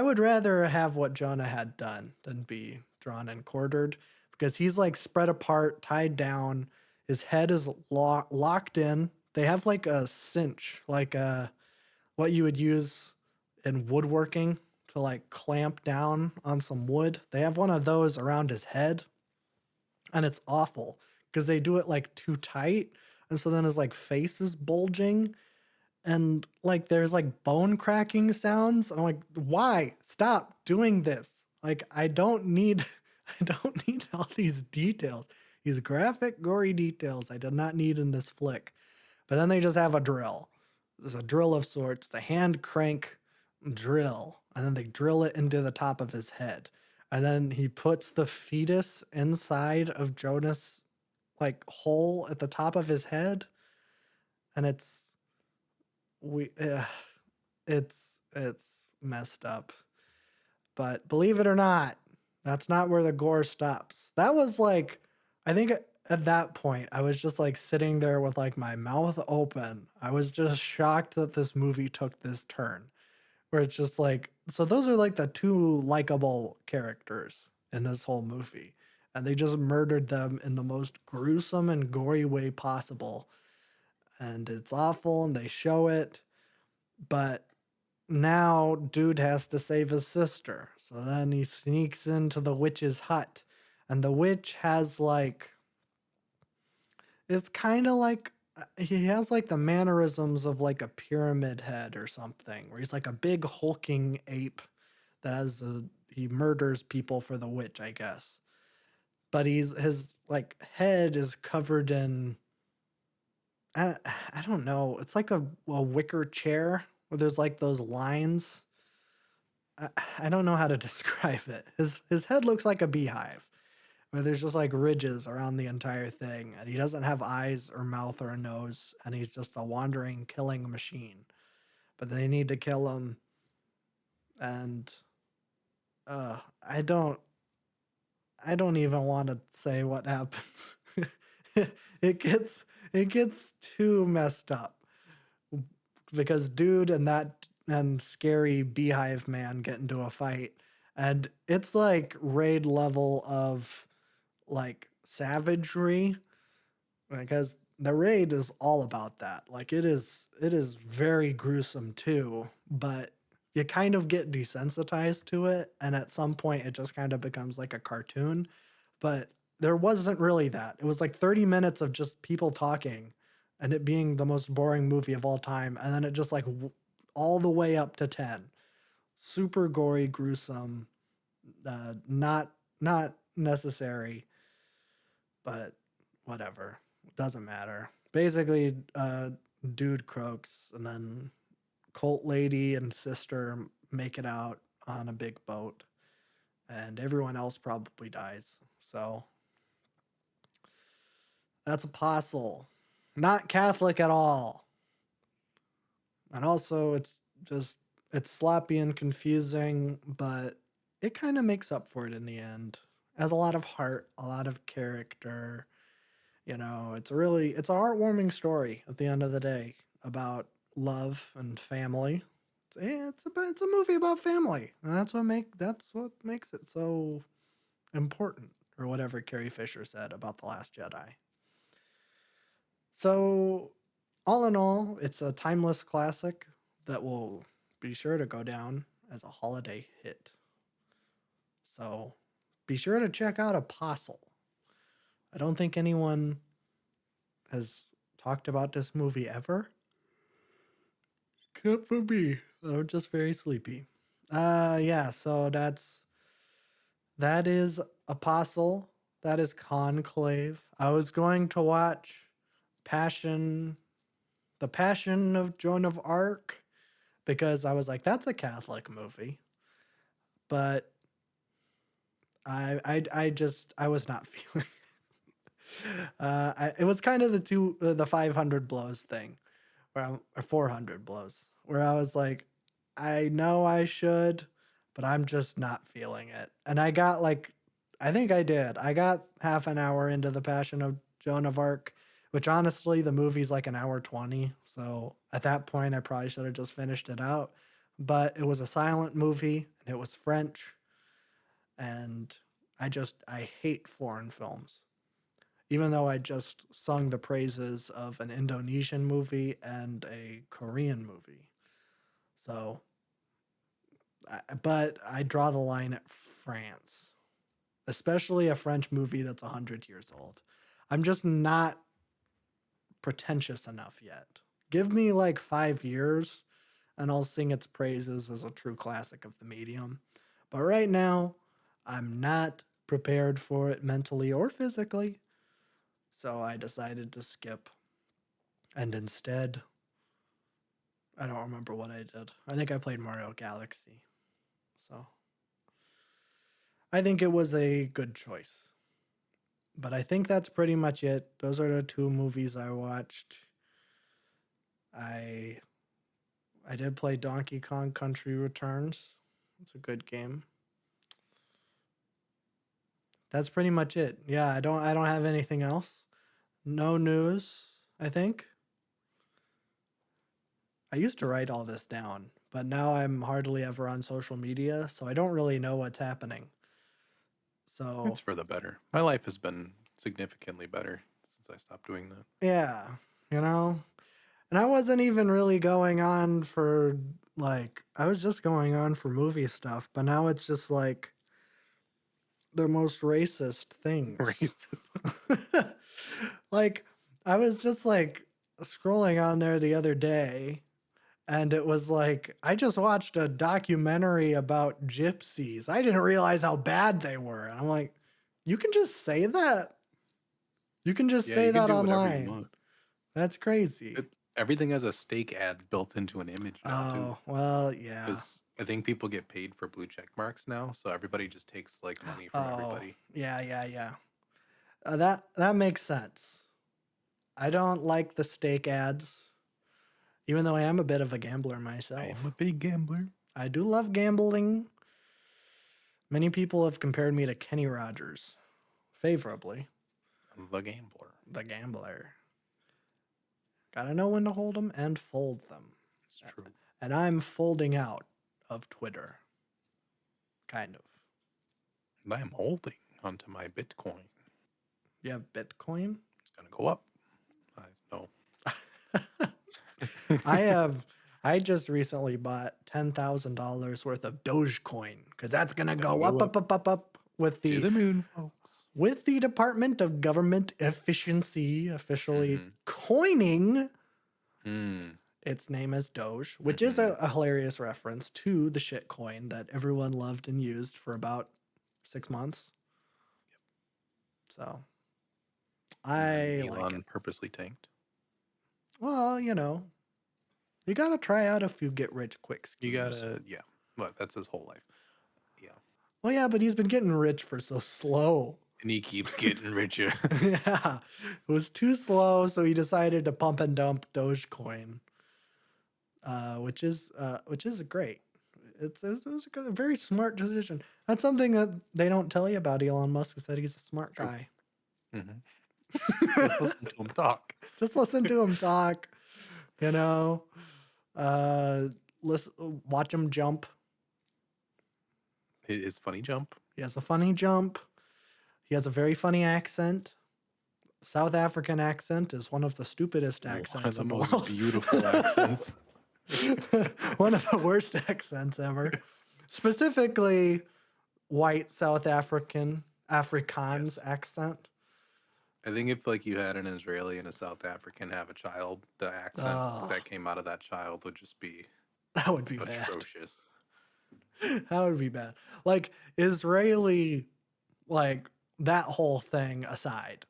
would rather have what Jonah had done than be drawn and quartered, because he's like spread apart, tied down. His head is locked in. They have like a cinch, like what you would use in woodworking to like clamp down on some wood. They have one of those around his head, and it's awful because they do it like too tight. And so then his like face is bulging, and like there's like bone cracking sounds. And I'm like, why? Stop doing this. Like I don't need I don't need all these details. These graphic, gory details I did not need in this flick. But then they just have a drill. There's a drill of sorts. It's a hand crank drill. And then they drill it into the top of his head. And then he puts the fetus inside of Jonas' like hole at the top of his head. And we it's messed up. But believe it or not, that's not where the gore stops. That was like, I think at that point I was just like sitting there with like my mouth open. I was just shocked that this movie took this turn, where it's just like, so those are like the two likable characters in this whole movie, and they just murdered them in the most gruesome and gory way possible. And it's awful, and they show it. But now dude has to save his sister. So then he sneaks into the witch's hut. And the witch has like, it's kind of like, he has like the mannerisms of like a pyramid head or something, where he's like a big hulking ape that he murders people for the witch, I guess. But his like head is covered in, I, I don't know, it's like a wicker chair where there's like those lines. I, I don't know how to describe it. His head looks like a beehive, where there's just like ridges around the entire thing, and he doesn't have eyes or mouth or a nose, and he's just a wandering killing machine. But they need to kill him, and uh, I don't I don't even want to say what happens. it gets it gets too messed up, because dude and scary beehive man get into a fight, and it's like raid level of like savagery, because the raid is all about that. Like it is very gruesome too, but you kind of get desensitized to it, and at some point it just kind of becomes like a cartoon. But there wasn't really that. It was like 30 minutes of just people talking, and it being the most boring movie of all time, and then it just like all the way up to 10. Super gory, gruesome, not necessary, but whatever. Doesn't matter. Basically, dude croaks, and then cult lady and sister make it out on a big boat, and everyone else probably dies. So that's Apostle. Not Catholic at all. And also, it's sloppy and confusing, but it kind of makes up for it in the end. It has a lot of heart, a lot of character. It's a heartwarming story at the end of the day about love and family. It's a movie about family, and that's what makes it so important, or whatever Carrie Fisher said about The Last Jedi. So, all in all, it's a timeless classic that will be sure to go down as a holiday hit. So be sure to check out Apostle. I don't think anyone has talked about this movie ever. Except for me. I'm just very sleepy. Yeah, so that is Apostle. That is Conclave. I was going to watch The Passion of Joan of Arc, because I was like, that's a Catholic movie. But I was not feeling. It was kind of the 500 blows thing, or 400 blows, where I was like, I know I should, but I'm just not feeling it. And I got I think I did. I got half an hour into The Passion of Joan of Arc, which honestly, the movie's like an hour 20. So at that point, I probably should have just finished it out. But it was a silent movie and it was French. And I hate foreign films. Even though I just sung the praises of an Indonesian movie and a Korean movie. So, but I draw the line at France, especially a French movie that's 100 years old. I'm just not pretentious enough yet. Give me like 5 years and I'll sing its praises as a true classic of the medium. But right now, I'm not prepared for it mentally or physically. So I decided to skip. And instead, I don't remember what I did. I think I played Mario Galaxy. So I think it was a good choice. But I think that's pretty much it. Those are the 2 movies I watched. I did play Donkey Kong Country Returns. It's a good game. That's pretty much it. Yeah, I don't have anything else. No news, I think. I used to write all this down, but now I'm hardly ever on social media, so I don't really know what's happening. So It's for the better. My life has been significantly better since I stopped doing that. yeah, you know, and I wasn't even really going on for I was just going on for movie stuff, but now it's just like the most racist things. Racism. Like I was just scrolling on there the other day and it was like I just watched a documentary about gypsies. I didn't realize how bad they were. And I'm like, you can just say that? You can just Yeah, say you can that do whatever you online. want. That's crazy. Everything has a stake ad built into an image now too. Oh, well, yeah. Because I think people get paid for blue check marks now, so everybody just takes like money from everybody. Yeah. That makes sense. I don't like the steak ads, even though I am a bit of a gambler myself. I am a big gambler. I do love gambling. Many people have compared me to Kenny Rogers, favorably. The gambler. The gambler. Gotta know when to hold them and fold them. It's true. And I'm folding out of Twitter. Kind of. And I am holding onto my Bitcoin. You have Bitcoin? It's gonna go up. I know. I just recently bought $10,000 worth of Dogecoin because that's gonna go up with to the moon, folks. With the Department of Government Efficiency officially coining its name as Doge, which is a hilarious reference to the shit coin that everyone loved and used for about 6 months. So Elon like it. purposely tanked. Well, you gotta try out a few get rich quick schemes. You gotta, yeah. Well, that's his whole life. Yeah. Well, yeah, but he's been getting rich for so slow. And he keeps getting richer. Yeah, it was too slow, so he decided to pump and dump Dogecoin, which is great. It was a very smart decision. That's something that they don't tell you about Elon Musk, is that he's a smart guy. Just listen to him talk. Just listen to him talk. Watch him jump. His funny jump. He has a funny jump. He has a very funny accent. South African accent is one of the stupidest accents in the world. One of the most beautiful accents. One of the worst accents ever. Specifically, white South Afrikaans Yes. accent. I think if like you had an Israeli and a South African have a child, the accent Oh, that came out of that child would just be that would be bad. atrocious. That would be bad. Like Israeli, like that whole thing aside,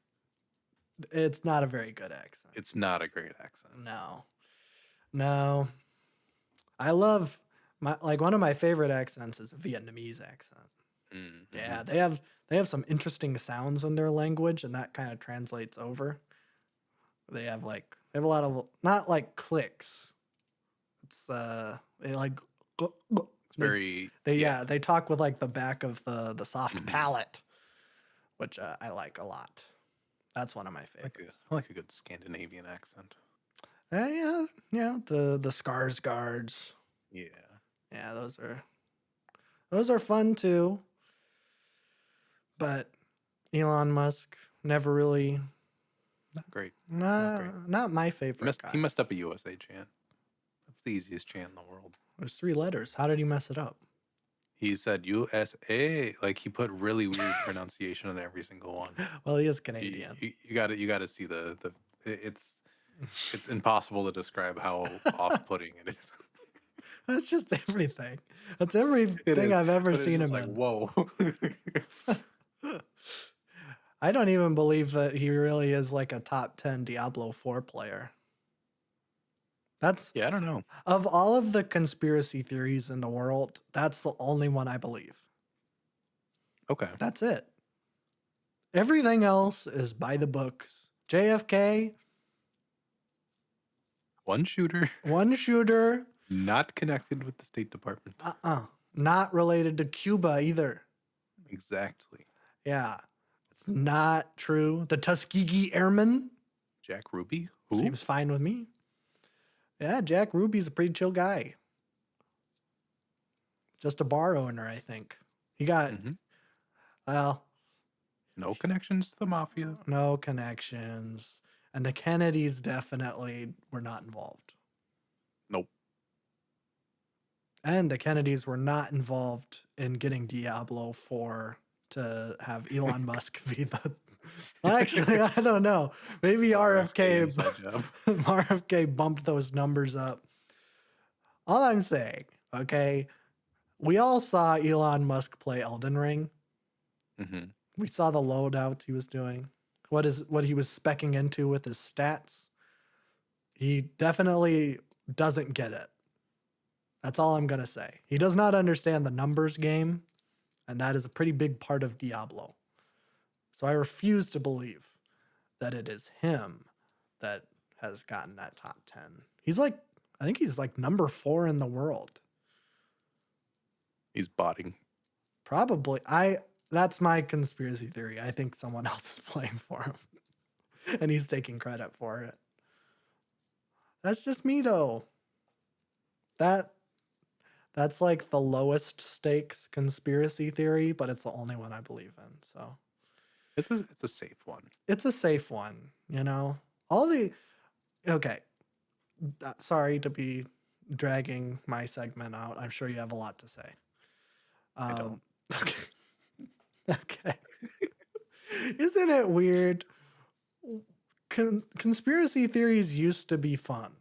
it's not a very good accent. It's not a great accent. No, no. I love one of my favorite accents is a Vietnamese accent. Mm-hmm. Yeah, they have some interesting sounds in their language, and that kind of translates over. They have a lot of not like clicks. It's they like It's they very they yeah. yeah they talk with like the back of the soft Mm-hmm. palate, which I like a lot. That's one of my favorites. I like a good Scandinavian accent. Yeah, the Scars guards. Yeah. Yeah, those are fun too. But Elon Musk never really, Not great. Not great. not my favorite He guy. messed up a USA chant. That's the easiest chant in the world. There's 3 letters. How did he mess it up? He said USA. Like he put really weird pronunciation on every single one. Well, he is Canadian. You got to see it's impossible to describe how off-putting it is. That's just everything. That's It everything is, I've ever but it's seen just him like in. whoa. I don't even believe that he really is like a top 10 Diablo 4 player. That's Yeah, I don't know. of all of the conspiracy theories in the world, that's the only one I believe. Okay. That's it. Everything else is by the books. JFK, One shooter, one shooter, not connected with the State Department. not related to Cuba either. Exactly. Yeah, it's not true. The Tuskegee Airmen Jack Ruby? Who? seems fine with me. Yeah, Jack Ruby's a pretty chill guy. Just a bar owner, I think. He got, well, No connections to the mafia. no connections. And the Kennedys definitely were not involved. Nope. And the Kennedys were not involved in getting Diablo 4 to have Elon Musk be the. Well, actually, I don't know. Maybe RFK inside job. RFK bumped those numbers up. All I'm saying, okay, we all saw Elon Musk play Elden Ring. Mm-hmm. We saw the loadouts he was doing. What he was specking into with his stats. He definitely doesn't get it. That's all I'm going to say. He does not understand the numbers game, and that is a pretty big part of Diablo. So I refuse to believe that it is him that has gotten that top 10. I think he's like number 4 in the world. He's botting. Probably. That's my conspiracy theory. I think someone else is playing for him. And he's taking credit for it. That's just me though. That's like the lowest stakes conspiracy theory, but it's the only one I believe in. So It's a safe one. it's a safe one, you know. Okay. Sorry to be dragging my segment out. I'm sure you have a lot to say. I don't. Okay. Okay. Isn't it weird? Conspiracy theories used to be fun.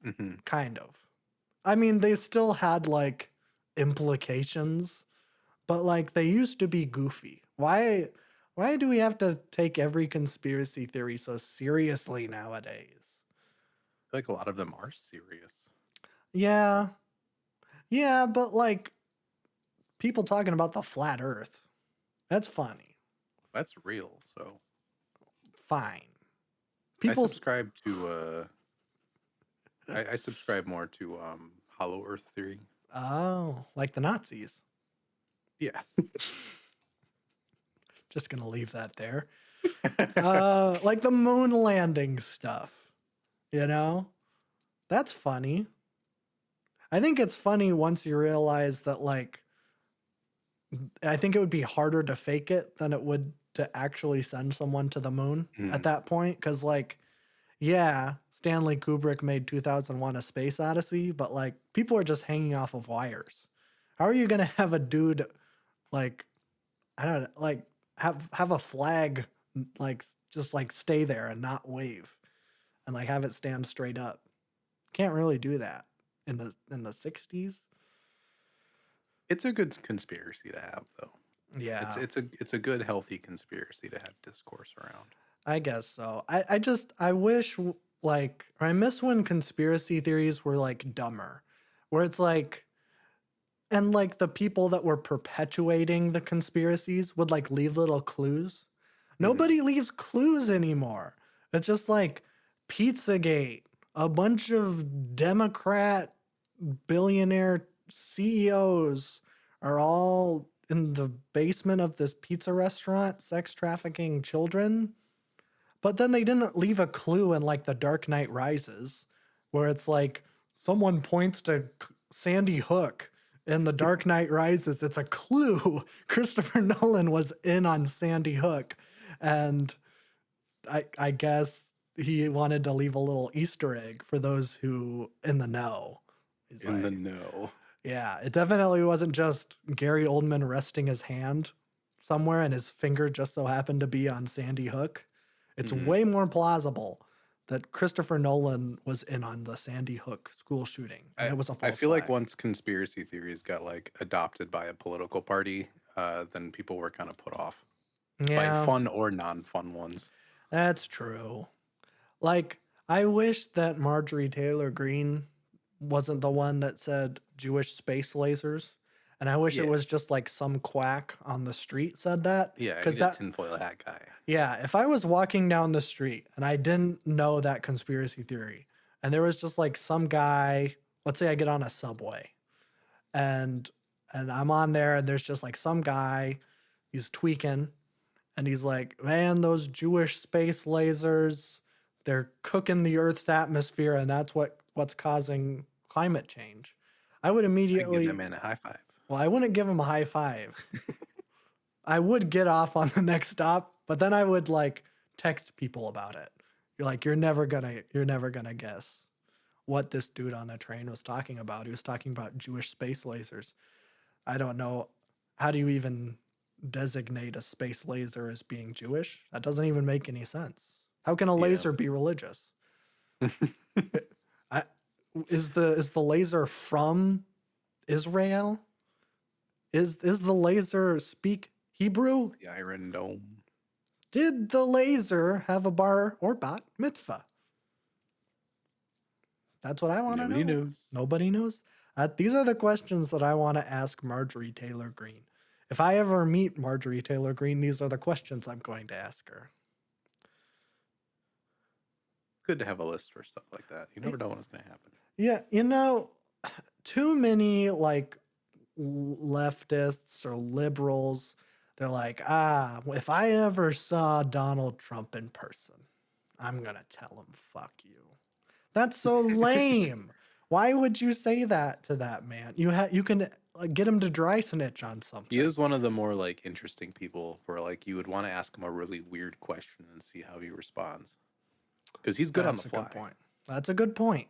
Mm-hmm. Kind of. I mean, they still had like implications, but like they used to be goofy. Why do we have to take every conspiracy theory so seriously nowadays? I feel like a lot of them are serious. Yeah. Yeah, but like people talking about the flat earth. That's funny. That's real. So Fine. I subscribe to I subscribe more to Hollow Earth theory. Oh, like the Nazis. Yeah. Just gonna leave that there. Like the moon landing stuff. You know? That's funny. I think it's funny once you realize that like I think it would be harder to fake it than it would to actually send someone to the moon at that point. Cause like, yeah, Stanley Kubrick made 2001 A Space Odyssey, but like people are just hanging off of wires. How are you gonna have a dude like I don't know, like have a flag like just like stay there and not wave and like have it stand straight up? Can't really do that in the 60s. It's a good conspiracy to have, though. Yeah, It's a good healthy conspiracy to have discourse around. I guess so. I wish like I miss when conspiracy theories were like dumber, where it's like and like the people that were perpetuating the conspiracies would like leave little clues. Hmm. Nobody leaves clues anymore. It's just like Pizzagate, a bunch of Democrat billionaire CEOs are all in the basement of this pizza restaurant, sex trafficking children. But then they didn't leave a clue in like The Dark Knight Rises, where it's like someone points to Sandy Hook in The Dark Knight Rises. It's a clue. Christopher Nolan was in on Sandy Hook. And I guess he wanted to leave a little Easter egg for those who in the know. He's In the like, know. yeah, it definitely wasn't just Gary Oldman resting his hand somewhere and his finger just so happened to be on Sandy Hook. It's Hmm. way more plausible that Christopher Nolan was in on the Sandy Hook school shooting and I it was a I false feel like flag. once conspiracy theories got like adopted by a political party, then people were kind of put off by Yeah, fun or non-fun ones. that's true. Like, I wish that Marjorie Taylor Greene wasn't the one that said Jewish space lasers. And I wish it Yeah, was just like some quack on the street said that. yeah, I Because need a that, tinfoil hat guy. yeah, if I was walking down the street and I didn't know that conspiracy theory, and there was just like some guy, let's say I get on a subway and I'm on there and there's just like some guy, he's tweaking and he's like, man, those Jewish space lasers, they're cooking the Earth's atmosphere, and that's what's causing climate change. I would I give that immediately, man a high five. well, I wouldn't give him a high five. I would get off on the next stop, but then I would like text people about it. You're like, you're never gonna guess what this dude on the train was talking about. He was talking about Jewish space lasers. I don't know. How do you even designate a space laser as being Jewish? That doesn't even make any sense. How can a Yeah. laser be religious? I, is the laser from Israel? Is the laser speak Hebrew? The Iron Dome. Did the laser have a bar or bat mitzvah? That's what I want to Nobody know. knows. Nobody knows. These are the questions that I want to ask Marjorie Taylor Greene. If I ever meet Marjorie Taylor Greene, these are the questions I'm going to ask her. It's good to have a list for stuff like that. You never know when it's going to happen. Yeah, too many like leftists or liberals, they're like, if I ever saw Donald Trump in person, I'm going to tell him, fuck you. That's so lame. Why would you say that to that man? You can get him to dry snitch on something. He is one of the more like interesting people where like you would want to ask him a really weird question and see how he responds. Because he's good on the fly. That's a good point. That's a good point.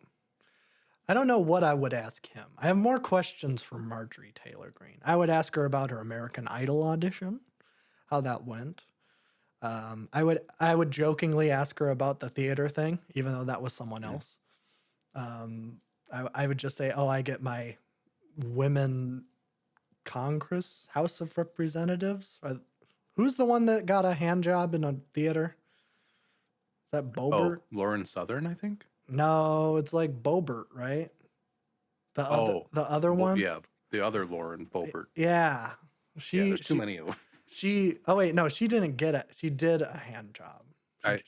I don't know what I would ask him. I have more questions for Marjorie Taylor Greene. I would ask her about her American Idol audition, how that went. I would jokingly ask her about the theater thing, even though that was someone else. I would just say, "Oh, I get my women Congress, House of Representatives. Who's the one that got a hand job in a theater? Is that Bobert? Oh, Lauren Southern, I think. No, it's like Bobert, right? The other one. Yeah, the other Lauren Boebert. Yeah, Yeah, there's too many of them. Oh wait, no, she didn't get it. She did a hand job.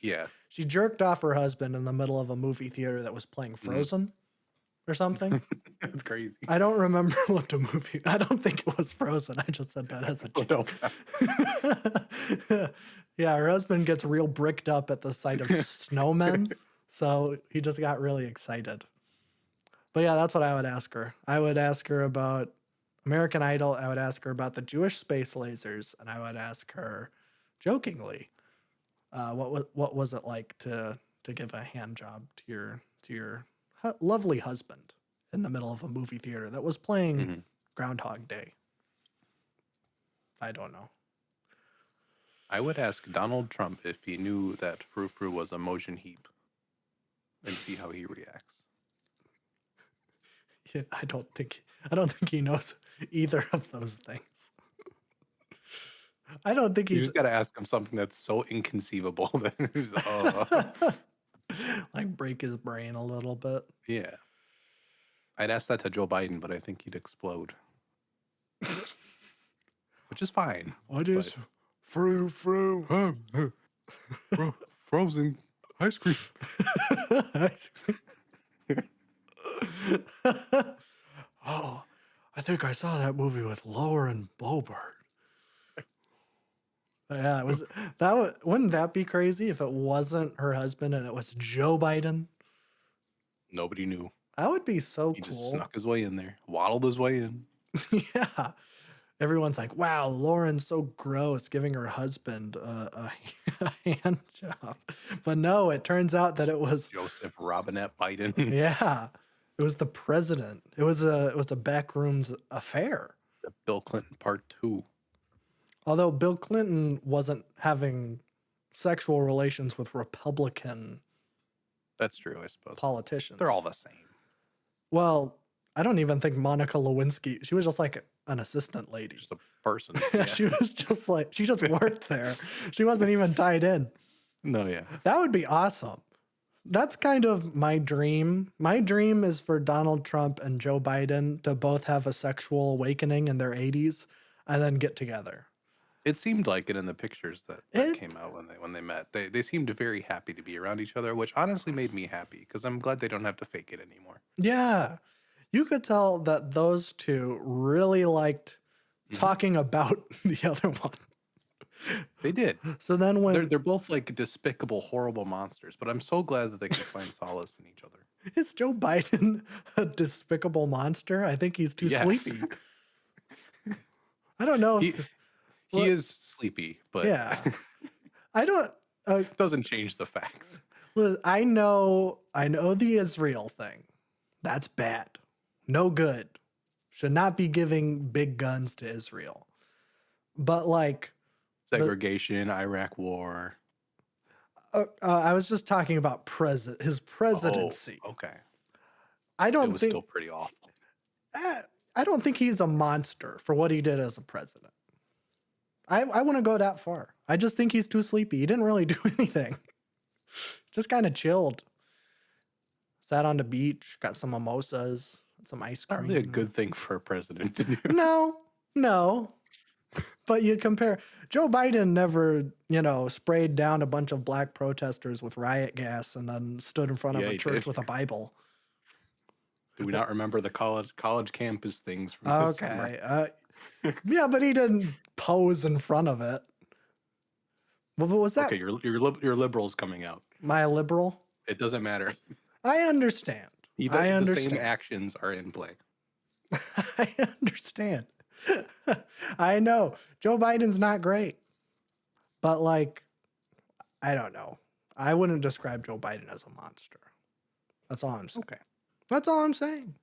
Yeah. She jerked off her husband in the middle of a movie theater that was playing Frozen or something. That's crazy. I don't remember what the movie. I don't think it was Frozen. I just said that as a joke. Yeah, her husband gets real bricked up at the sight of snowmen, so he just got really excited. But yeah, that's what I would ask her. I would ask her about American Idol. I would ask her about the Jewish space lasers, and I would ask her, jokingly, what was it like to give a hand job to your lovely husband in the middle of a movie theater that was playing Groundhog Day. I don't know. I would ask Donald Trump if he knew that frou frou was a motion heap and see how he reacts. Yeah, I don't think he knows either of those things. I don't think You he's just got to ask him something that's so inconceivable that he's, like break his brain a little bit. yeah. I'd ask that to Joe Biden, but I think he'd explode. Which is fine. What is frou frou? Frozen ice cream. Oh, I think I saw that movie with Lauren Boebert. Yeah, it was wouldn't that be crazy if it wasn't her husband and it was Joe Biden? Nobody knew. That would be so He cool. just snuck his way in there, waddled his way in. Yeah. Everyone's like, wow, Lauren's so gross giving her husband a hand job. But no, it turns out that it was Joseph Robinette Biden. yeah. It was the president. It was a backrooms affair. Bill Clinton Part 2. Although Bill Clinton wasn't having sexual relations with Republican That's true, I suppose. politicians. They're all the same. Well, I don't even think Monica Lewinsky, she was just like an assistant lady. Just a person. She was just like, she just worked there. She wasn't even tied in. No, yeah. That would be awesome. That's kind of my dream. My dream is for Donald Trump and Joe Biden to both have a sexual awakening in their 80s and then get together. It seemed like it in the pictures that came out when they met. They seemed very happy to be around each other, which honestly made me happy because I'm glad they don't have to fake it anymore. Yeah. You could tell that those two really liked talking about the other one. They did. So then when They're both like despicable, horrible monsters, but I'm so glad that they can find solace in each other. is Joe Biden a despicable monster? I think he's too sleepy. I don't know. He is sleepy, but yeah. I don't. Doesn't change the facts. I know the Israel thing. That's bad. No good. Should not be giving big guns to Israel. But like segregation, Iraq war. I was just talking about his presidency. Oh, okay. I don't it was think still pretty awful. I don't think he's a monster for what he did as a president. I want to go that far. I just think he's too sleepy. He didn't really do anything. Just kind of chilled. Sat on the beach, got some mimosas, some ice cream. Not really a good thing for a president to do. No. But you compare, Joe Biden never, sprayed down a bunch of black protesters with riot gas and then stood in front of a church with a Bible. Do we not remember the college campus things from this summer? Yeah, but he didn't pose in front of it. What was that? Okay, your liberal's coming out. My liberal? It doesn't matter. I understand. The same actions are in play. I understand. I know. Joe Biden's not great. But I don't know. I wouldn't describe Joe Biden as a monster. That's all I'm saying. Okay. That's all I'm saying.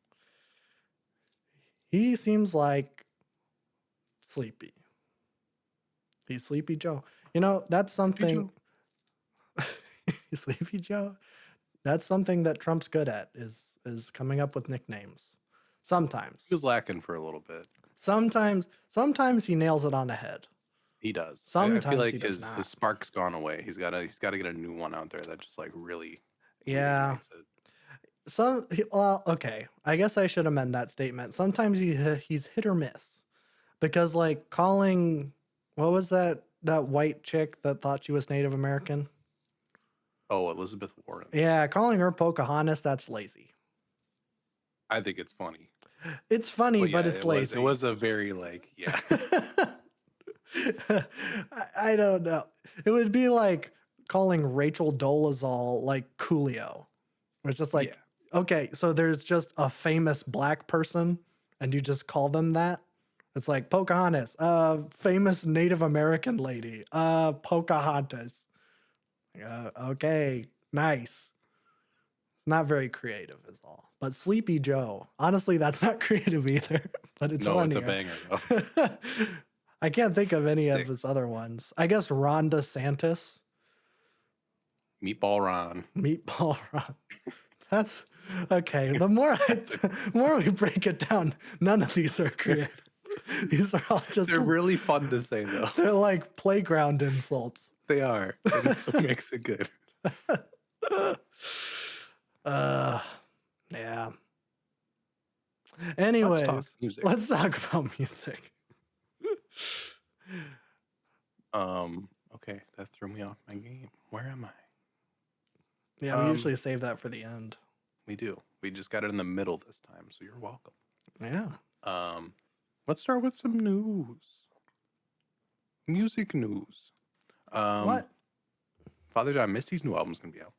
He seems like sleepy. He's Sleepy Joe. That's something. Sleepy Joe? That's something that Trump's good at is coming up with nicknames. Sometimes. He was lacking for a little bit. Sometimes he nails it on the head. He does. Sometimes I feel like he does not. His spark's gone away. He's got to get a new one out there that just really. Yeah. Okay. I guess I should amend that statement. Sometimes he's hit or miss, because calling, what was that white chick that thought she was Native American? Oh, Elizabeth Warren. Yeah, calling her Pocahontas, that's lazy. I think it's funny. It's funny, but it's lazy. It was a very yeah. I don't know. It would be like calling Rachel Dolezal Coolio. It's just okay, so there's just a famous black person and you just call them that. It's like Pocahontas, famous Native American lady, Pocahontas. Okay, nice. It's not very creative is all. But Sleepy Joe, honestly, that's not creative either. but it's No, it's a funnier. banger though. I can't think of any of his Sticks. other ones. I guess Ron DeSantis, Meatball Ron. Meatball Ron. That's okay. The more more we break it down, none of these are creative. These are all just They're really fun to say though. they're like playground insults. They are. And that's what makes it good. Yeah. Let's talk Anyways, music. let's talk about music. Okay, that threw me off my game. Where am I? Yeah, we usually save that for the end. We do. We just got it in the middle this time, so you're welcome. Yeah. Let's start with some news. Music news. What? Father John Misty's new album's gonna be out.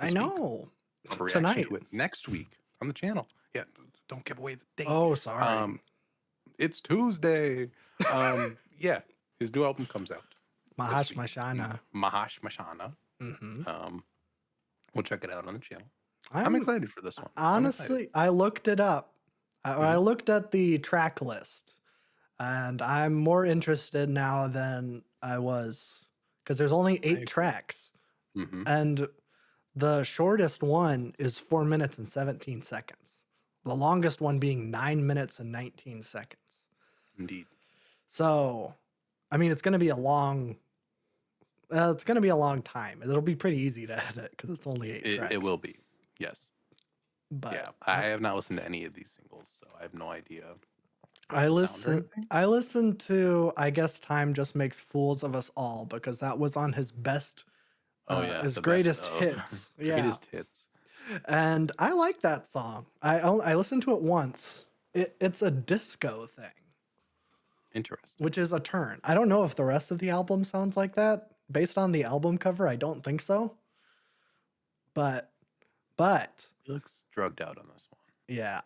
I know. A reaction Tonight. to it next week on the channel. Yeah, don't give away the date. Oh, sorry. It's Tuesday. Yeah, his new album comes out. Mahash Mashana. Mahash Mashana. Mm-hmm. We'll check it out on the channel. I'm excited for this one. Honestly, I looked it up. I looked at the track list, and I'm more interested now than I was because there's only 8 tracks, and the shortest one is 4 minutes and 17 seconds. The longest one being 9 minutes and 19 seconds. Indeed. So, I mean, it's going to be a long. It's going to be a long time. It'll be pretty easy to edit because it's only 8 tracks. It will be. Yes. But yeah, I have not listened to any of these singles, so I have no idea. I listened to I guess Time Just Makes Fools of Us All because that was on his best his greatest hits. Greatest hits. And I like that song. I listened to it once. It's a disco thing. Interesting. Which is a turn. I don't know if the rest of the album sounds like that. Based on the album cover, I don't think so. But he looks drugged out on this one. Yeah,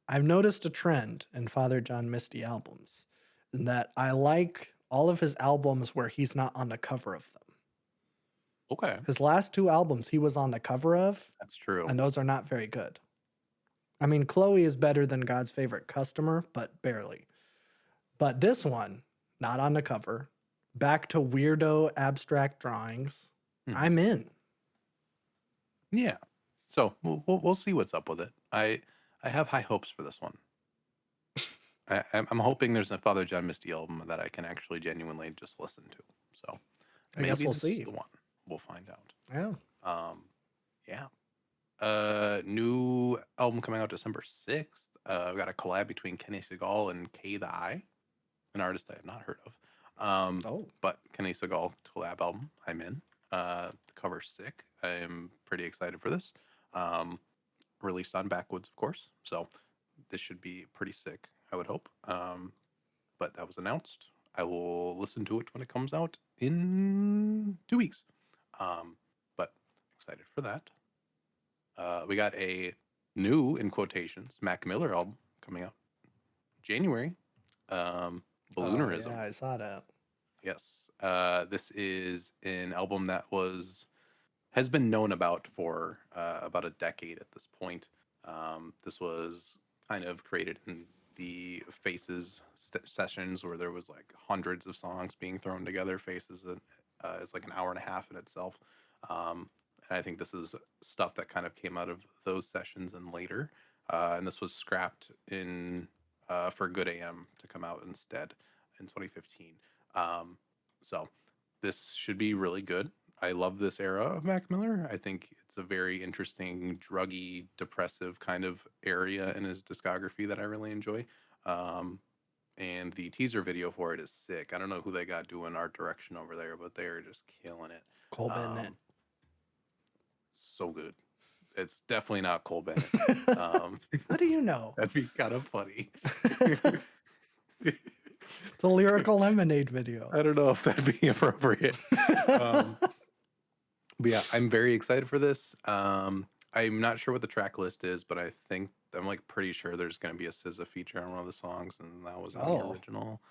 I've noticed a trend in Father John Misty albums in that I like all of his albums where he's not on the cover of them. Okay. His last 2 albums he was on the cover of. That's true. And those are not very good. I mean, Chloe is better than God's Favorite Customer, but barely. But this one, not on the cover, back to weirdo abstract drawings. I'm in. Yeah. So we'll see what's up with it. I have high hopes for this one. I'm hoping there's a Father John Misty album that I can actually genuinely just listen to. So I guess we'll see. Is the one. We'll find out. Yeah. Yeah. New album coming out December 6th. We've got a collab between Kenny Segal and K the I, an artist I have not heard of. But Kenny Segal collab album, I'm in. The cover's sick. I am pretty excited for this. Released on Backwoods, of course. So this should be pretty sick, I would hope. But that was announced. I will listen to it when it comes out in 2 weeks. But excited for that. We got a new, in quotations, Mac Miller album coming out January. Balloonerism. Yeah, I saw that. Yes. This is an album that has been known about for about a decade at this point. This was kind of created in the Faces sessions where there was like hundreds of songs being thrown together. Faces is like an hour and a half in itself. And I think this is stuff that kind of came out of those sessions and later. And this was scrapped in for Good AM to come out instead in 2015. So this should be really good. I love this era of Mac Miller. I think it's a very interesting, druggy, depressive kind of area in his discography that I really enjoy. And the teaser video for it is sick. I don't know who they got doing art direction over there, but they are just killing it. Cole Bennett. So good. It's definitely not Cole Bennett. How do you know? That'd be kind of funny. It's a Lyrical Lemonade video. I don't know if that'd be appropriate. But yeah, I'm very excited for this. I'm not sure what the track list is, but I'm like pretty sure there's going to be a SZA feature on one of the songs, and that was the original.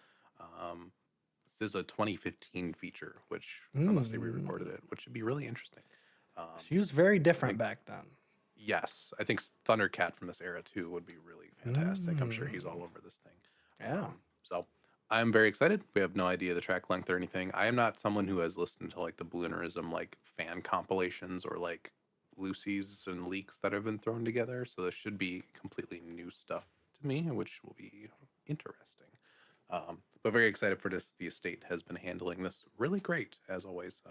SZA 2015 feature, which unless they re-recorded it, which should be really interesting. She was very different back then. Yes, I think Thundercat from this era too would be really fantastic. I'm sure he's all Mm, over this thing. yeah. So I'm very excited. We have no idea the track length or anything. I am not someone who has listened to like the Balloonerism like fan compilations or like Lucy's and leaks that have been thrown together. So this should be completely new stuff to me, which will be interesting. But very excited for this. The estate has been handling this really great as always.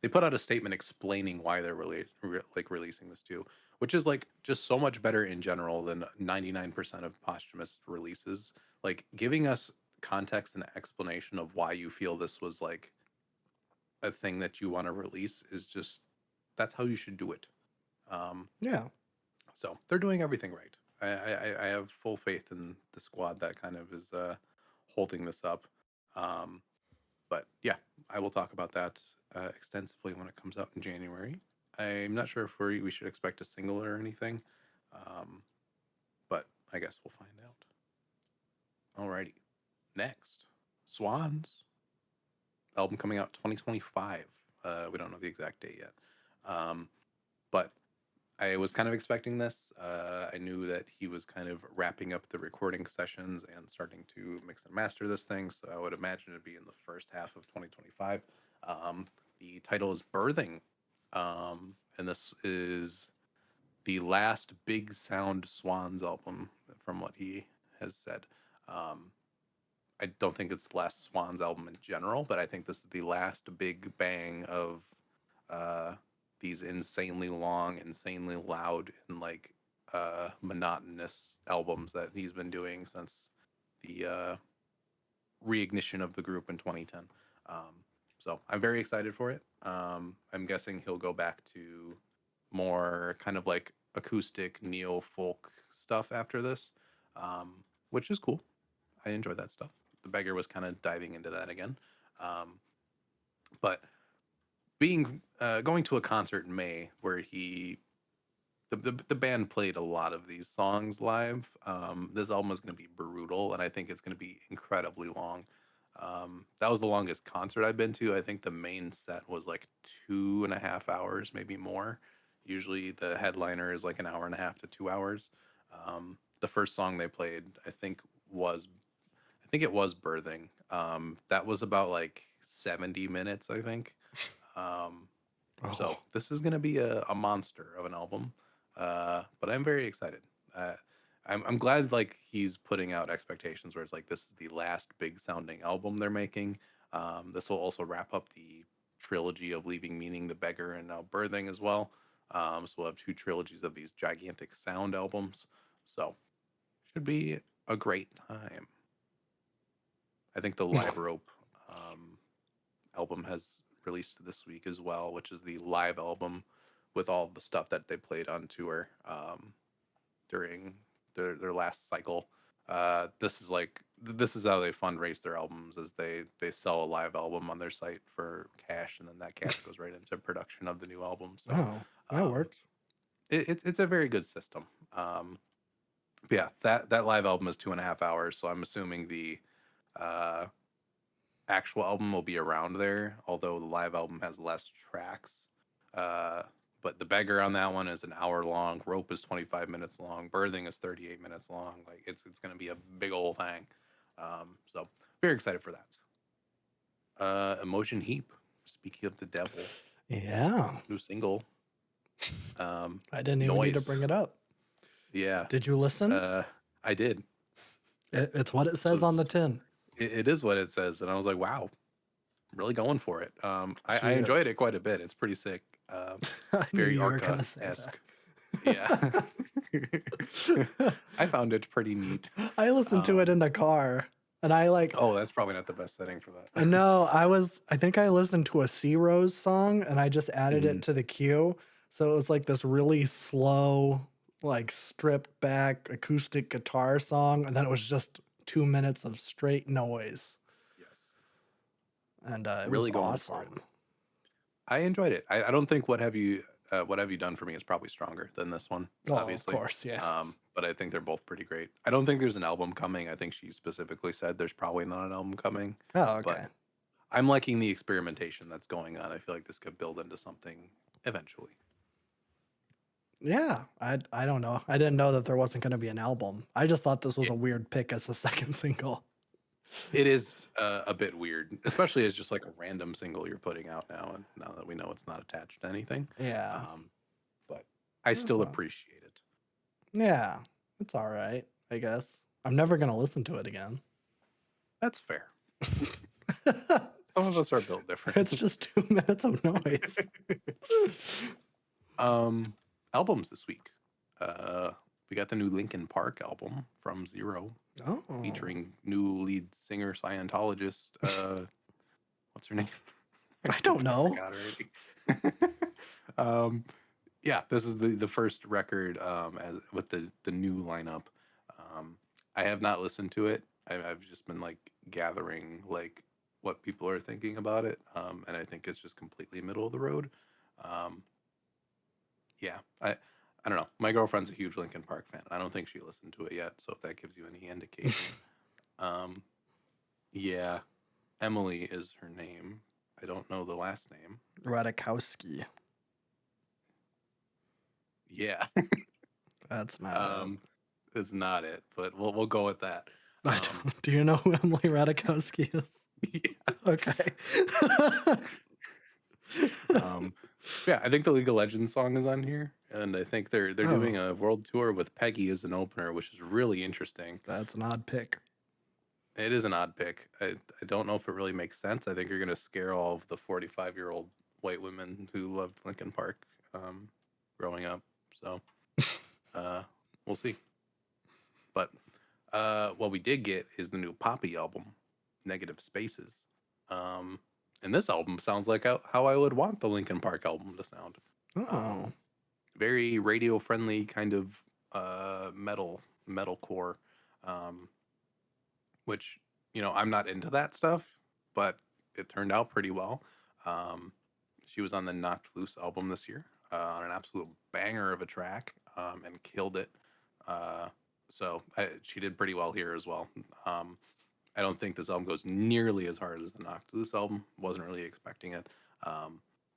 They put out a statement explaining why they're really like releasing this too, which is like just so much better in general than 99% of posthumous releases. Like giving us context and explanation of why you feel this was like a thing that you want to release is just that's how you should do it. Um, Yeah. so they're doing everything right. I have full faith in the squad that kind of is holding this up. Um, but yeah, I will talk about that extensively when it comes out in January. I'm not sure if we should expect a single or anything, um, but I guess we'll find out. Alrighty, next, Swans album coming out 2025. We don't know the exact date yet, but I was kind of expecting this. I knew that he was kind of wrapping up the recording sessions and starting to mix and master this thing, so I would imagine it'd be in the first half of 2025. The title is Birthing, and this is the last Big Sound Swans album, from what he has said. Um, I don't think it's the last Swans album in general, but I think this is the last big bang of uh, these insanely long, insanely loud, and like monotonous albums that he's been doing since the reignition of the group in 2010. So I'm very excited for it. I'm guessing he'll go back to more kind of like acoustic neo folk stuff after this, which is cool. I enjoy that stuff. The beggar was kind of diving into that again. Um, but being going to a concert in May where the band played a lot of these songs live. This album is going to be brutal, and I think it's going to be incredibly long. That was the longest concert I've been to. I think the main set was like 2.5 hours, maybe more. Usually the headliner is like an hour and a half to 2 hours. The first song they played, was I think it was Birthing. That was about like 70 minutes, I think. Um, Oh, so this is going to be a monster of an album, but I'm very excited. Uh, I'm glad like he's putting out expectations where it's like this is the last big sounding album they're making. This will also wrap up the trilogy of Leaving Meaning, The Beggar, and now Birthing as well. So we'll have two trilogies of these gigantic sound albums. So should be a great time. I think the Live Rope um, album has released this week as well, which is the live album with all the stuff that they played on tour during their last cycle. This is how they fundraise their albums: is they sell a live album on their site for cash, and then that cash goes right into production of the new album. So oh, that um, works. it's a very good system. But yeah, that live album is 2.5 hours, so I'm assuming the uh, actual album will be around there, although the live album has less tracks. Uh, but the beggar on that one is an hour long. Rope is 25 minutes long. Birthing is 38 minutes long. Like it's going to be a big old thing. So very excited for that. Emotion Heap. Speaking of the devil, Yeah. new single. I didn't even need to Noise. bring it up. Yeah, Did you listen? uh, I did. It's what it This says on the was tin. it is what it says, and I was like, wow, really going for it. I She enjoyed is. it quite a bit. It's pretty sick. I knew Very you were Arca gonna say esque. Yeah. I found it pretty neat. I listened to it Um, in the car, and I like. oh, that's probably not the best setting for that. No, I think I listened to a Sea Rose song, and I just added Mhm. it to the queue. So it was like this really slow, like stripped back acoustic guitar song, and then it was just 2 minutes of straight noise, Yes. and it was Really going for it. awesome. I enjoyed it. I don't think what have you done for me is probably stronger than this one, Oh, of obviously. course, yeah. But I think they're both pretty great. I don't think there's an album coming. I think she specifically said there's probably not an album coming, Oh, but okay. I'm liking the experimentation that's going on. I feel like this could build into something eventually. Yeah, I don't know. I didn't know that there wasn't going to be an album. I just thought this was It, a weird pick as a second single. it is a bit weird, especially as just like a random single you're putting out now, and now that we know it's not attached to anything. Yeah. Um, but I That's still a, appreciate it. yeah, it's all right, I guess. I'm never going to listen to it again. That's fair. Some of us are built It's different. just 2 minutes of noise. um, albums this week. Uh, we got the new Linkin Park album from Zero, Oh, featuring new lead singer Scientologist. What's her name? I don't I know. forgot already. um, yeah, this is the first record as with the new lineup. Um, I have not listened to it. I've just been like gathering like what people are thinking about it, and I think it's just completely middle of the road. Um, yeah, I don't know. My girlfriend's a huge Linkin Park fan. I don't think she listened to it yet, so if that gives you any indication. Um, yeah, Emily is her name. I don't know the last name. Radikowski. Yeah, That's not it. um, it's not it, but we'll go with that. I Um, don't, do you know who Emily Radikowski is? yeah. Okay. Um, yeah, I think the League of Legends song is on here, and I think they're Oh, doing a world tour with Peggy as an opener, which is really interesting. that's an odd pick. It is an odd pick. I don't know if it really makes sense. I think you're gonna scare all of the 45-year-old white women who loved Linkin Park growing up. So uh, we'll see. But what we did get is the new Poppy album, Negative Spaces. Um, and this album sounds like how I would want the Linkin Park album to sound. Oh, Um, very radio friendly kind of metalcore, um, which I'm not into that stuff, but it turned out pretty well. Um, she was on the Knocked Loose album this year, on an absolute banger of a track, and killed it. She did pretty well here as well. Um, I don't think this album goes nearly as hard as the Knocked Loose album. Wasn't really expecting it,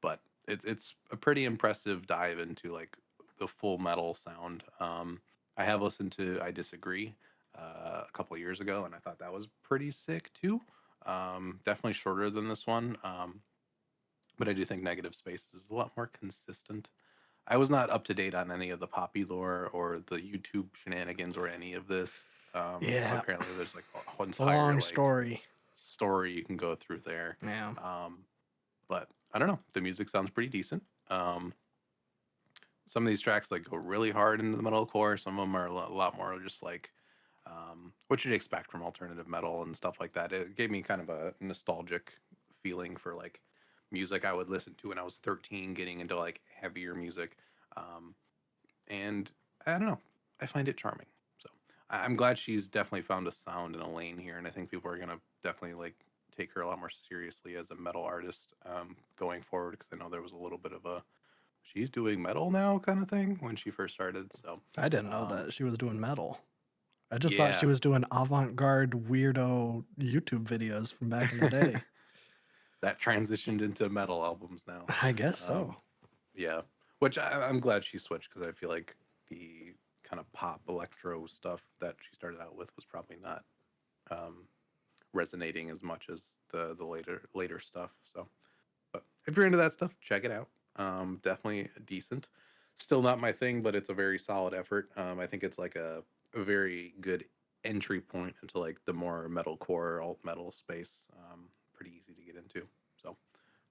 but it's a pretty impressive dive into like the full metal sound. I have listened to I Disagree a couple years ago, and I thought that was pretty sick too. Definitely shorter than this one, but I do think Negative Space is a lot more consistent. I was not up to date on any of the Poppy lore or the YouTube shenanigans or any of this. yeah. Apparently, there's like a whole It's a entire long like story. story you can go through there. Yeah. Um, but I don't know. The music sounds pretty decent. Some of these tracks like go really hard into the metalcore. Some of them are a lot more just like what you'd expect from alternative metal and stuff like that. It gave me kind of a nostalgic feeling for like music I would listen to when I was 13, getting into like heavier music. Um, and I don't know, I find it charming. So I'm glad she's definitely found a sound and a lane here, and I think people are gonna definitely like take her a lot more seriously as a metal artist going forward. Because I know there was a little bit of a she's doing metal now kind of thing when she first started. So I didn't know um, that she was doing metal. I just thought she yeah, was doing avant-garde weirdo YouTube videos from back in the day. that transitioned into metal albums now. I guess so. Um, yeah, which I'm glad she switched because I feel like the kind of pop electro stuff that she started out with was probably not um, resonating as much as the later stuff. So, but if you're into that stuff, check it out. Definitely decent. Still not my thing, but it's a very solid effort. I think it's like a very good entry point into like the more metalcore alt metal space. Pretty easy to get into. So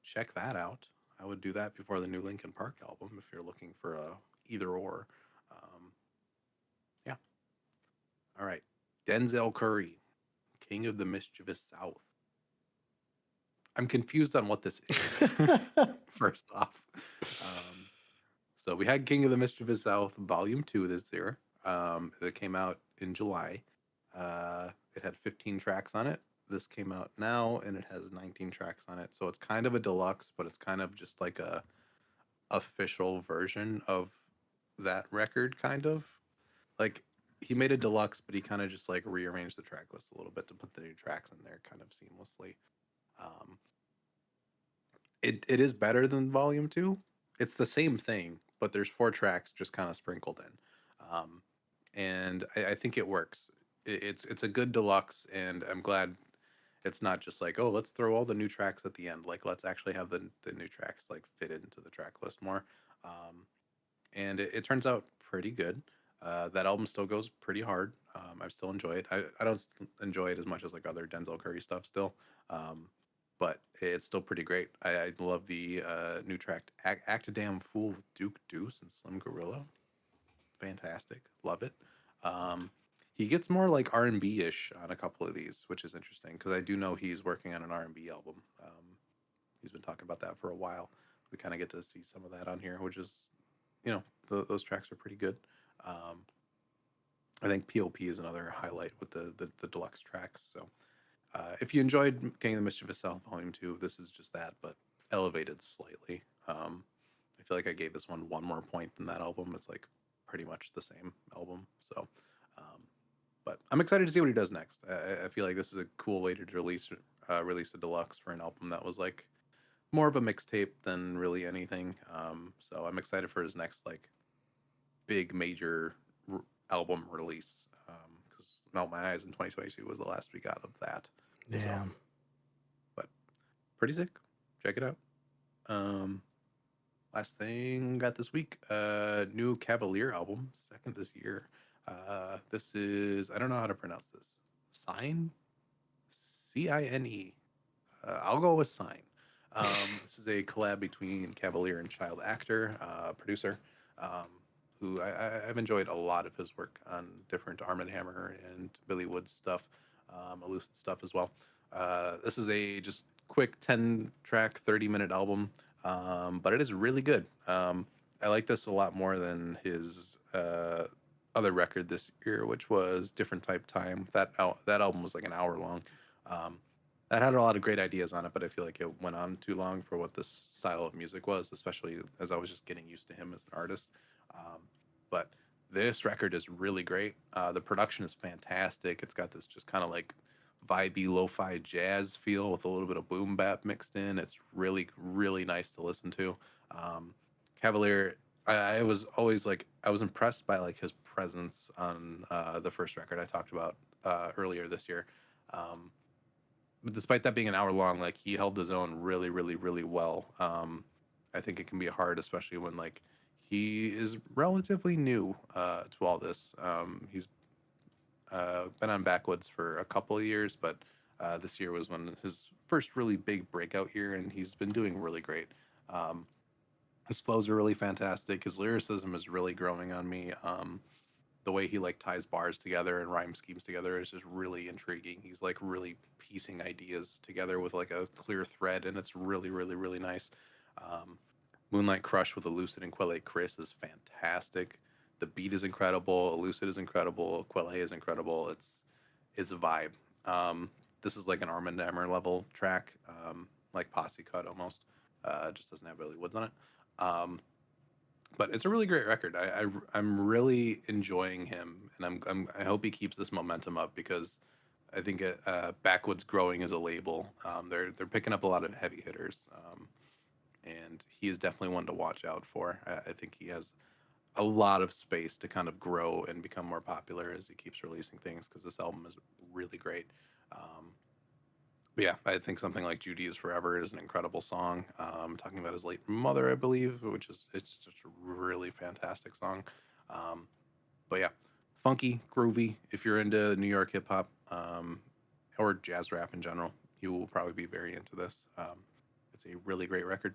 check that out. I would do that before the new Linkin Park album if you're looking for a either or. Um, yeah. All right. Denzel Curry, King of the Mischievous South. I'm confused on what this is. First off, um, so we had King of the Mischievous South Volume 2 this year. It came out in July. It had 15 tracks on it. This came out now and it has 19 tracks on it. So it's kind of a deluxe, but it's kind of just like a official version of that record, kind of. Like he made a deluxe, but he kind of just like rearranged the track list a little bit to put the new tracks in there kind of seamlessly. Um, it is better than Volume 2. it's the same thing, but there's 4 tracks just kind of sprinkled in, and I think it works. It's a good deluxe, and I'm glad it's not just like, oh, let's throw all the new tracks at the end. Like, let's actually have the new tracks like fit into the track list more. And it turns out pretty good. That album still goes pretty hard. I still enjoy it. I don't enjoy it as much as like other Denzel Curry stuff still, um, but it's still pretty great. I love the new track Act a Damn Fool with Duke Deuce and Slim Gorilla. Fantastic, love it. Um, he gets more like R&B ish on a couple of these, which is interesting because I do know he's working on an R&B album. He's been talking about that for a while. We kind of get to see some of that on here, which is, those tracks are pretty good. Um, I think POP is another highlight with the deluxe tracks. So if you enjoyed Gang of the Mischievous South Volume 2, this is just that, but elevated slightly. I feel like I gave this one more point than that album. It's like pretty much the same album. So, um, but I'm excited to see what he does next. I feel like this is a cool way to release a deluxe for an album that was like more of a mixtape than really anything. So I'm excited for his next like big major album release. Because Melt My Eyes in 2022 was the last we got of that. So, Yeah. but pretty sick. Check it out. Um, Last thing got this week, new Cavalier album, second this year. This is, I don't know how to pronounce this. Sign, Cine. I'll go with Sign. This is a collab between Cavalier and Child Actor, producer, um, who I've enjoyed a lot of his work on different Arm and Hammer and Billy Woods stuff, Elucid stuff as well. This is a just quick 10-track, 30-minute album, but it is really good. I like this a lot more than his other record this year, which was Different Type Time. That album was like an hour long. Um, that had a lot of great ideas on it, but I feel like it went on too long for what this style of music was, especially as I was just getting used to him as an artist. But this record is really great. The production is fantastic. It's got this just kind of like vibey lo-fi jazz feel with a little bit of boom bap mixed in. It's really, really nice to listen to. Um, Cavalier, I was always like, I was impressed by like his presence on the first record I talked about earlier this year. Um, but despite that being an hour long, like he held his own really, really, really well. I think it can be hard, especially when like he is relatively new to all this. He's been on Backwoods for a couple of years, but this year was one his first really big breakout year, and he's been doing really great. Um, his flows are really fantastic. His lyricism is really growing on me. The way he like ties bars together and rhyme schemes together is just really intriguing. He's like really piecing ideas together with like a clear thread, and it's really, really, really nice. Um, Moonlight Crush with Elucid and Quelle Chris is fantastic. The beat is incredible. Elucid is incredible. Quelle is incredible. It's a vibe. Um, this is like an Arm& Hammer level track, like Posse Cut almost. Just doesn't have Billy Woods on it. Um, but it's a really great record. I'm really enjoying him, and I hope he keeps this momentum up because I think Backwoods growing as a label. They're picking up a lot of heavy hitters, and he is definitely one to watch out for. I think he has a lot of space to kind of grow and become more popular as he keeps releasing things because this album is really great. Um, but yeah, I think something like "Judy Is Forever" is an incredible song. Talking about his late mother, I believe, which is it's just a really fantastic song. Um, but yeah, funky, groovy. If you're into New York hip hop or jazz rap in general, you will probably be very into this. It's a really great record.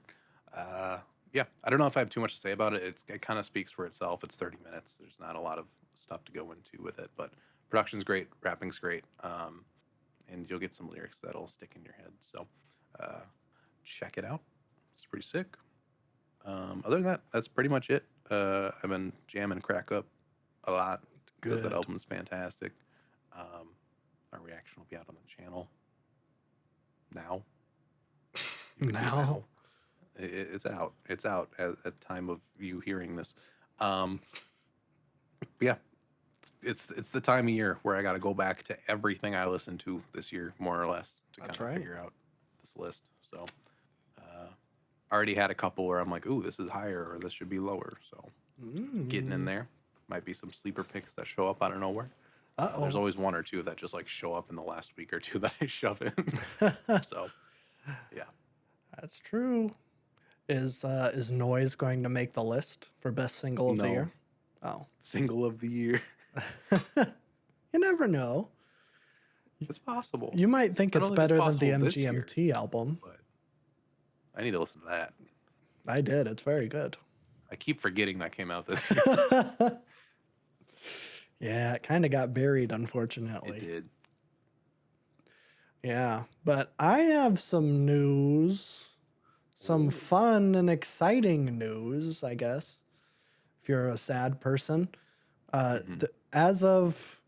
Uh, yeah, I don't know if I have too much to say about it. It kind of speaks for itself. It's 30 minutes. There's not a lot of stuff to go into with it, but production's great, rapping's great, and you'll get some lyrics that'll stick in your head. So uh, check it out. It's pretty sick. Other than that, that's pretty much it. I've been jamming Crack Up a lot because that Good. album is fantastic. Um, our reaction will be out on the channel now. You can do Now. now. It's out. It's out at time of you hearing this. Um, yeah, it's the time of year where I got to go back to everything I listened to this year, more or less, to kind That's of right. figure out this list. So, uh, already had a couple where I'm like, ooh, this is higher or this should be lower. So getting in Mm. there. Might be some sleeper picks that show up out of nowhere. There's Uh-oh. always one or two that just like show up in the last week or two that I shove in. So yeah, That's true. Is Noise going to make the list for best single of the no year? Oh. single of the year. You never know. It's possible. You might think I it's don't think it's better than the possible this year, MGMT album. but I need to listen to that. I did. It's very good. I keep forgetting that came out this year. Yeah, it kind of got buried, It unfortunately. did. Yeah, but I have some news, some fun and exciting news, I guess, if you're a sad person. Mhm. As of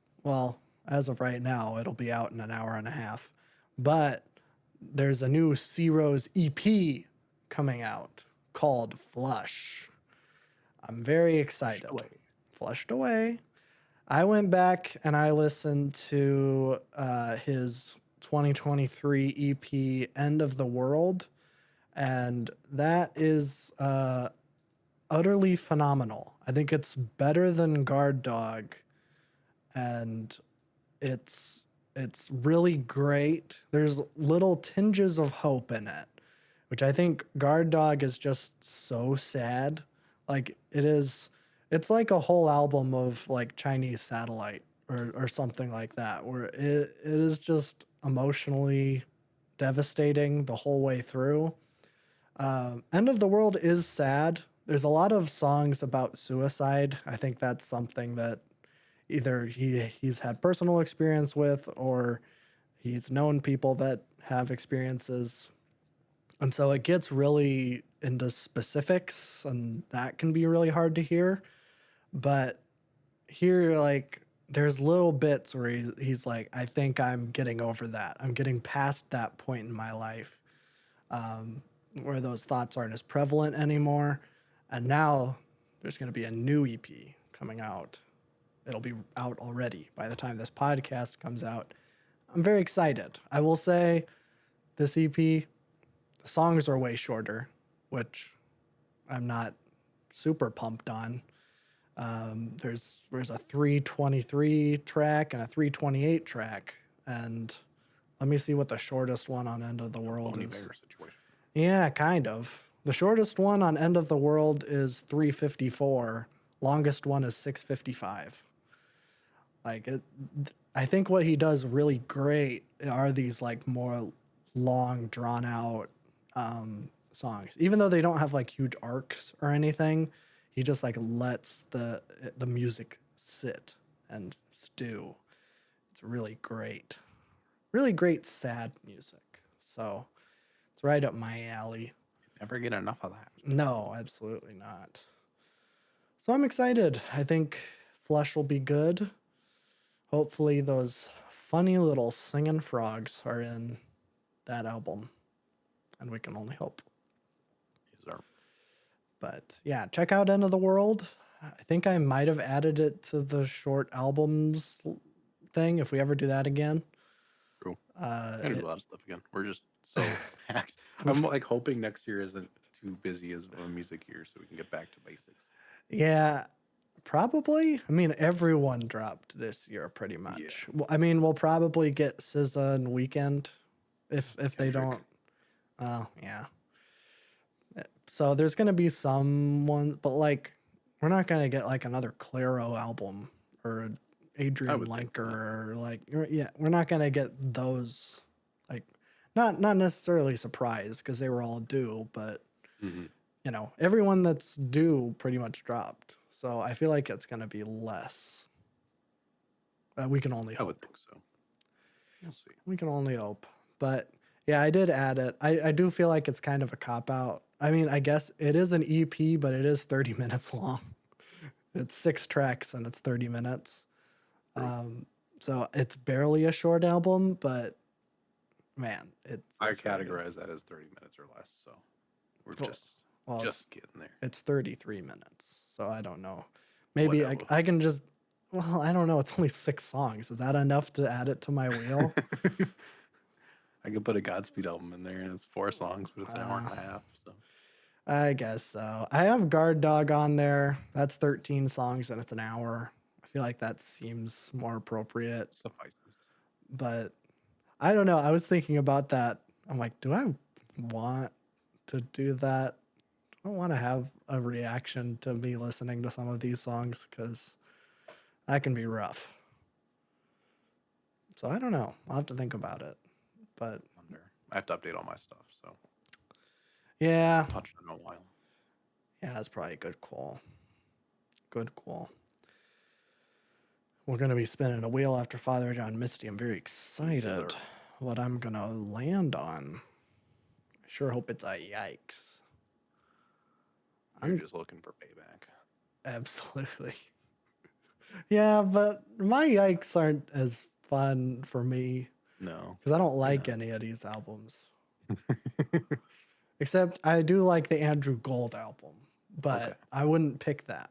right now, it'll be out in an hour and a half. But there's a new C-Rose EP coming out called Flush. I'm very excited. Away. Flushed Away. I went back and I listened to his 2023 EP, End of the World, and that is utterly phenomenal. I think it's better than Guard Dog, and it's really great. There's little tinges of hope in it, which I think Guard Dog is just so sad. Like it's like a whole album of like Chinese Satellite or something like that, where it is just emotionally devastating the whole way through. End of the World is sad. There's a lot of songs about suicide. I think that's something that either he's had personal experience with or he's known people that have experiences. And so it gets really into specifics, and that can be really hard to hear. But here, like, there's little bits where he's like, I think I'm getting over that. I'm getting past that point in my life where those thoughts aren't as prevalent anymore. And now there's going to be a new EP coming out. It'll be out already by the time this podcast comes out. I'm very excited. I will say this EP, the songs are way shorter, which I'm not super pumped on. There's a 323 track and a 328 track, and let me see what the shortest one on End of the World Boney is. Bear situation. Yeah, kind of. The shortest one on End of the World is 354. Longest one is 655. I think what he does really great are these like more long, drawn out songs. Even though they don't have like huge arcs or anything, he just like lets the music sit and stew. It's really great. Really great sad music. So it's right up my alley. Never get enough of that. No, absolutely not. So I'm excited. I think Flush will be good. Hopefully those funny little singing frogs are in that album. And we can only hope. Yes, sir. But yeah, check out End of the World. I think I might have added it to the short albums thing if we ever do that again. True. I do a lot of stuff again. We're just so packed. I'm like hoping next year isn't too busy as a music year so we can get back to basics. Yeah, probably. I mean, everyone dropped this year pretty much. Well, I mean, we'll probably get SZA and Weekend if they don't. Oh, yeah. So there's gonna be someone, but like, we're not gonna get like another Clairo album or Adrian Lenker or like, yeah, we're not gonna get those. Like, not necessarily surprised because they were all due, but you know, everyone that's due pretty much dropped. So I feel like it's gonna be less. We can only hope. I would think so. We'll see. We can only hope. But yeah, I did add it. I do feel like it's kind of a cop out. I mean, I guess it is an EP, but it is 30 minutes long. It's 6 tracks and it's 30 minutes. So it's barely a short album, but man, it's I very good. categorize that as 30 minutes or less. So we're Well, just getting there. It's 33 minutes. So I don't know. Maybe Whatever. I can just, well, I don't know. It's only 6 songs. Is that enough to add it to my wheel? I could put a Godspeed album in there and it's 4 songs, but it's an hour and a half. So I guess so. I have Guard Dog on there. That's 13 songs and it's an hour. I feel like that seems more appropriate, Suffices. but I don't know. I was thinking about that. I'm like, do I want to do that? I don't want to have a reaction to me listening to some of these songs because that can be rough. So I don't know. I'll have to think about it. But Wonder. I have to update all my stuff, so I yeah, haven't touched it in a while. yeah, that's probably a good call. Good call. We're going to be spinning a wheel after Father John Misty. I'm very excited what I'm going to land on. I sure hope it's a yikes. You're I'm just looking for payback. absolutely. Yeah, but my yikes aren't as fun for me No. because I don't like know. any of these albums. Except I do like the Andrew Gold album, but Okay. I wouldn't pick that.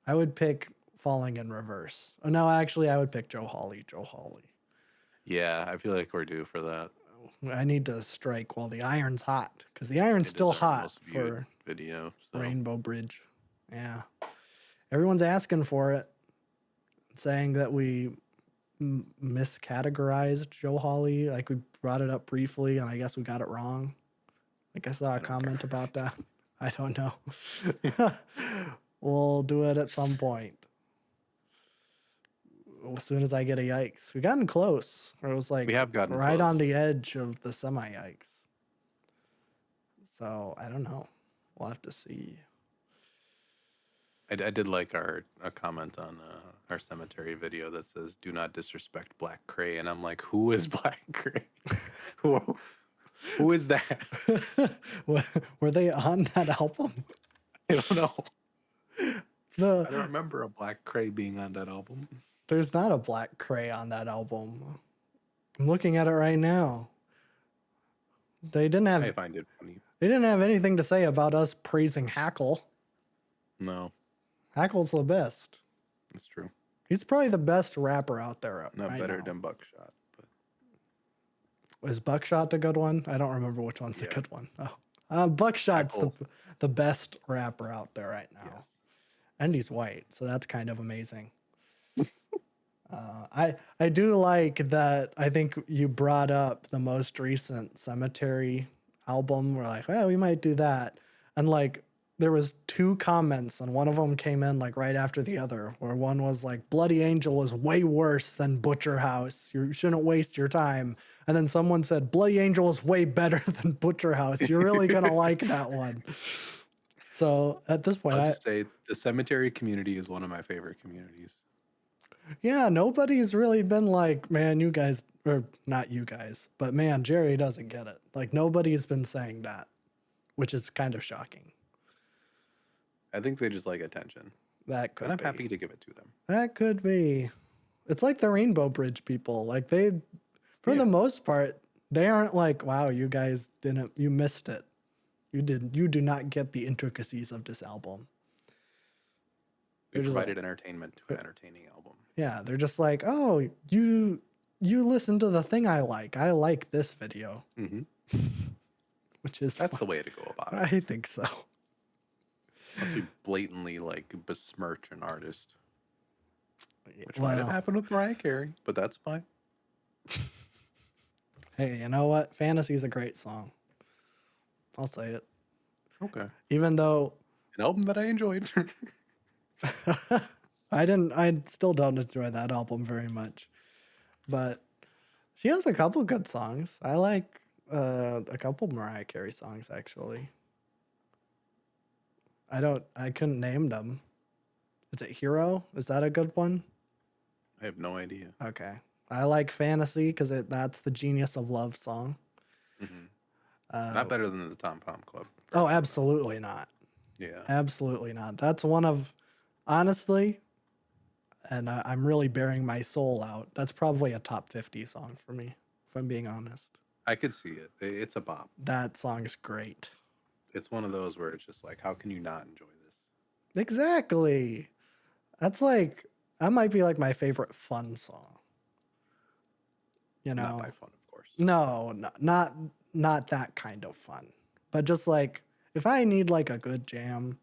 I would pick Falling in Reverse. Oh, no, actually, I would pick Joe Hawley. Joe Hawley. Yeah, I feel like we're due for that. I need to strike while the iron's hot because the iron's It is still our hot most viewed for video. So Rainbow Bridge. Yeah. Everyone's asking for it, saying that we miscategorized Joe Hawley. Like we brought it up briefly, and I guess we got it wrong. Like I saw a I don't comment care. about that. I don't know. We'll do it at some point. As soon as I get a yikes. We gotten close. Or it was We like have gotten right on close. the edge of the semi yikes. So I don't know. We'll have to see. I did like a comment on our cemetery video that says "Do not disrespect Black Cray," and I'm like, who is Black Cray? who, who is that? Were they on that album? I don't know. The I don't remember a Black Cray being on that album. There's not a Black Cray on that album. I'm looking at it right now. They didn't I have find it funny. they didn't have anything to say about us praising Hackle. No, Hackle's the best. it's true. He's probably the best rapper out there Not right better now. than Buckshot, but Is Buckshot the good one? I don't remember which one's the Yeah. good one. Oh, Buckshot's Hackle. the best rapper out there right now, yes. and he's white, so that's kind of amazing. I do like that. I think you brought up the most recent Cemetery album. We're like, well, we might do that, and like there was two comments, and one of them came in like right after the other, where one was like, "Bloody Angel is way worse than Butcher House. You shouldn't waste your time." And then someone said, "Bloody Angel is way better than Butcher House. You're really gonna like that one." So at this point, I'll just say the cemetery community is one of my favorite communities. yeah, nobody's really been like, man, you guys, or not you guys, but man, Jerry doesn't get it. Like, nobody's been saying that, which is kind of shocking. I think they just like attention, That could and I'm be. happy to give it to them. That could be. It's like the Rainbow Bridge people. Like, they, for the most part, they aren't like, wow, you guys you missed it. You do not get the intricacies of this album. We They're just provided entertainment to an entertaining album. Yeah, they're just like, oh, you listen to the thing I like. I like this video, Mm-hmm. which is That's the way to go about it. I think so. Unless we blatantly like besmirch an artist, which Well, might have happened with Mariah Carey, but that's fine. hey, you know what? Fantasy's a great song. I'll say it. Okay. Even though An album that I enjoyed. I still don't enjoy that album very much. But she has a couple good songs. I like a couple Mariah Carey songs actually. I couldn't name them. Is it Hero? Is that a good one? I have no idea. Okay. I like Fantasy because that's the Genius of Love song. Mm-hmm. Not better than the Tom Palm Club. Oh, absolutely not. Yeah. Absolutely not. That's one of, honestly, and I'm really bearing my soul out. That's probably a top 50 song for me, if I'm being honest. I could see it. It's a bop. That song's great. It's one of those where it's just like, how can you not enjoy this? Exactly. That might be like my favorite fun song. You know? Not by fun, of course. No, not that kind of fun. But just like If I need like a good jam,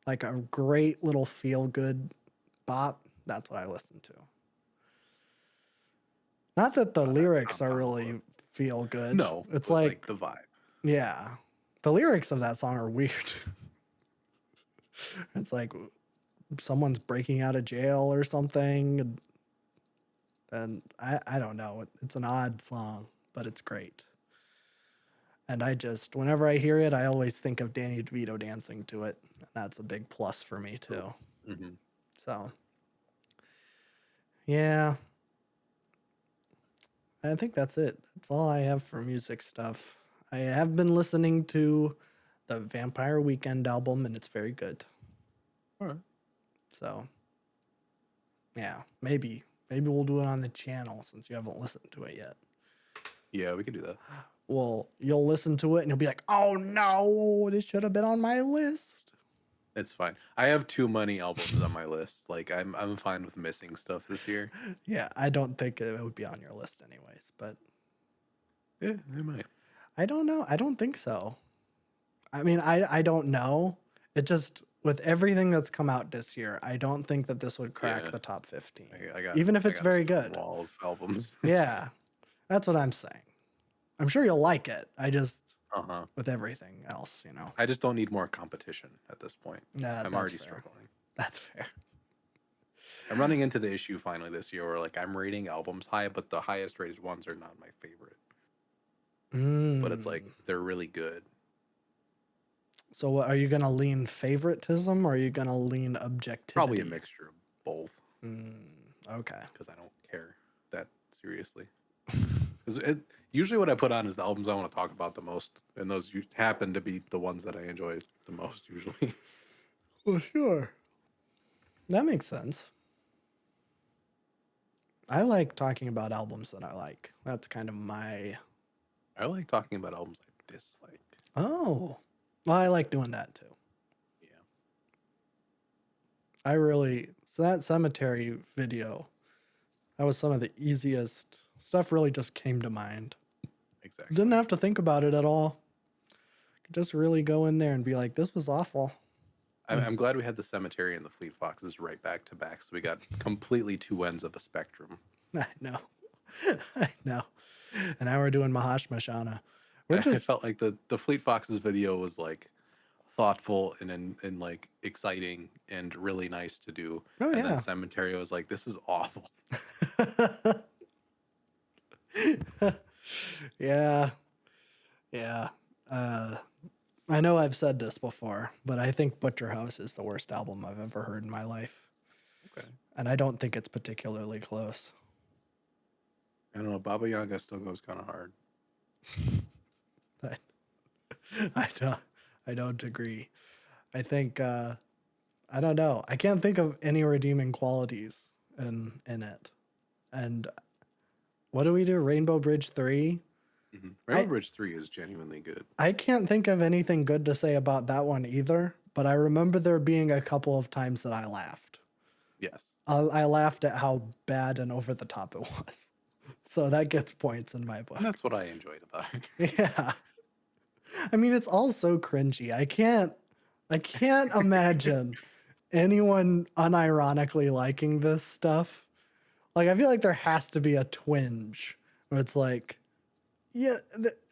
like a great little feel good bop, that's what I listen to. Not that the lyrics are really feel good. No, It's but like, like the vibe. yeah, the lyrics of that song are weird. It's like someone's breaking out of jail or something. And I don't know. It's an odd song, but it's great. And whenever I hear it, I always think of Danny DeVito dancing to it. And that's a big plus for me, too. Mm-hmm. So, yeah, I think that's it. That's all I have for music stuff. I have been listening to the Vampire Weekend album, and it's very good. All right. So, yeah, maybe we'll do it on the channel since you haven't listened to it yet. Yeah, we could do that. Well, you'll listen to it and you'll be like, "Oh no, this should have been on my list." It's fine. I have too many albums on my list. Like I'm fine with missing stuff this year. Yeah, I don't think it would be on your list anyways, but Yeah, it might. I don't know. I don't think so. I mean, I don't know. It just with everything that's come out this year, I don't think that this would crack Yeah. the top 15. I got Even if I it's got a very strong good. wall of albums. Yeah. That's what I'm saying. I'm sure you'll like it. I just Uh-huh. with everything else, you know. I just don't need more competition at this point. Nah, I'm that's already fair. struggling. That's fair. I'm running into the issue finally this year where like I'm rating albums high, but the highest rated ones are not my favorite. But it's like they're really good. So what, are you going to lean favoritism or are you going to lean objectivity? Probably a mixture of both. Okay. Because I don't care that seriously. Usually what I put on is the albums I want to talk about the most, and those happen to be the ones that I enjoy the most usually. Well, sure. That makes sense. I like talking about albums that I like. That's kind of my... I like talking about albums I dislike. Oh. Well, I like doing that too. Yeah. So that cemetery video, that was some of the easiest stuff, really just came to mind. Exactly. Didn't have to think about it at all. Could just really go in there and be like, this was awful. I'm glad we had the cemetery and the Fleet Foxes right back to back, so we got completely two ends of a spectrum. I know. I know. And now we're doing Mahash Mashana. I felt like the Fleet Foxes video was like thoughtful and like exciting and really nice to do. Oh, and yeah. then Cemetery was like, this is awful. Yeah. Yeah. I know I've said this before, but I think Butcher House is the worst album I've ever heard in my life. Okay. And I don't think it's particularly close. I don't know. Baba Yaga still goes kind of hard. I don't agree. I think I don't know. I can't think of any redeeming qualities in it. And what do we do? Rainbow Bridge 3? Mm-hmm. Rainbow Bridge 3 is genuinely good. I can't think of anything good to say about that one either, but I remember there being a couple of times that I laughed. Yes. I laughed at how bad and over the top it was. So that gets points in my book. And that's what I enjoyed about it. Yeah. I mean, it's all so cringy. I can't imagine anyone unironically liking this stuff. Like, I feel like there has to be a twinge where it's like, yeah,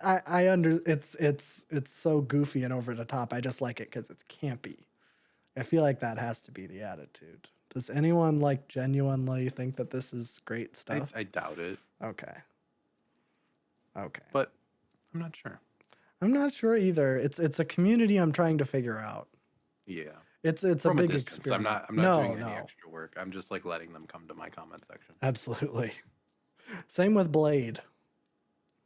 it's so goofy and over the top. I just like it because it's campy. I feel like that has to be the attitude. Does anyone like genuinely think that this is great stuff? I doubt it. Okay. But I'm not sure. I'm not sure either. It's a community I'm trying to figure out. Yeah. It's a From big a distance. experience. I'm not doing any extra work. I'm just like letting them come to my comment section. Absolutely. Same with Blade.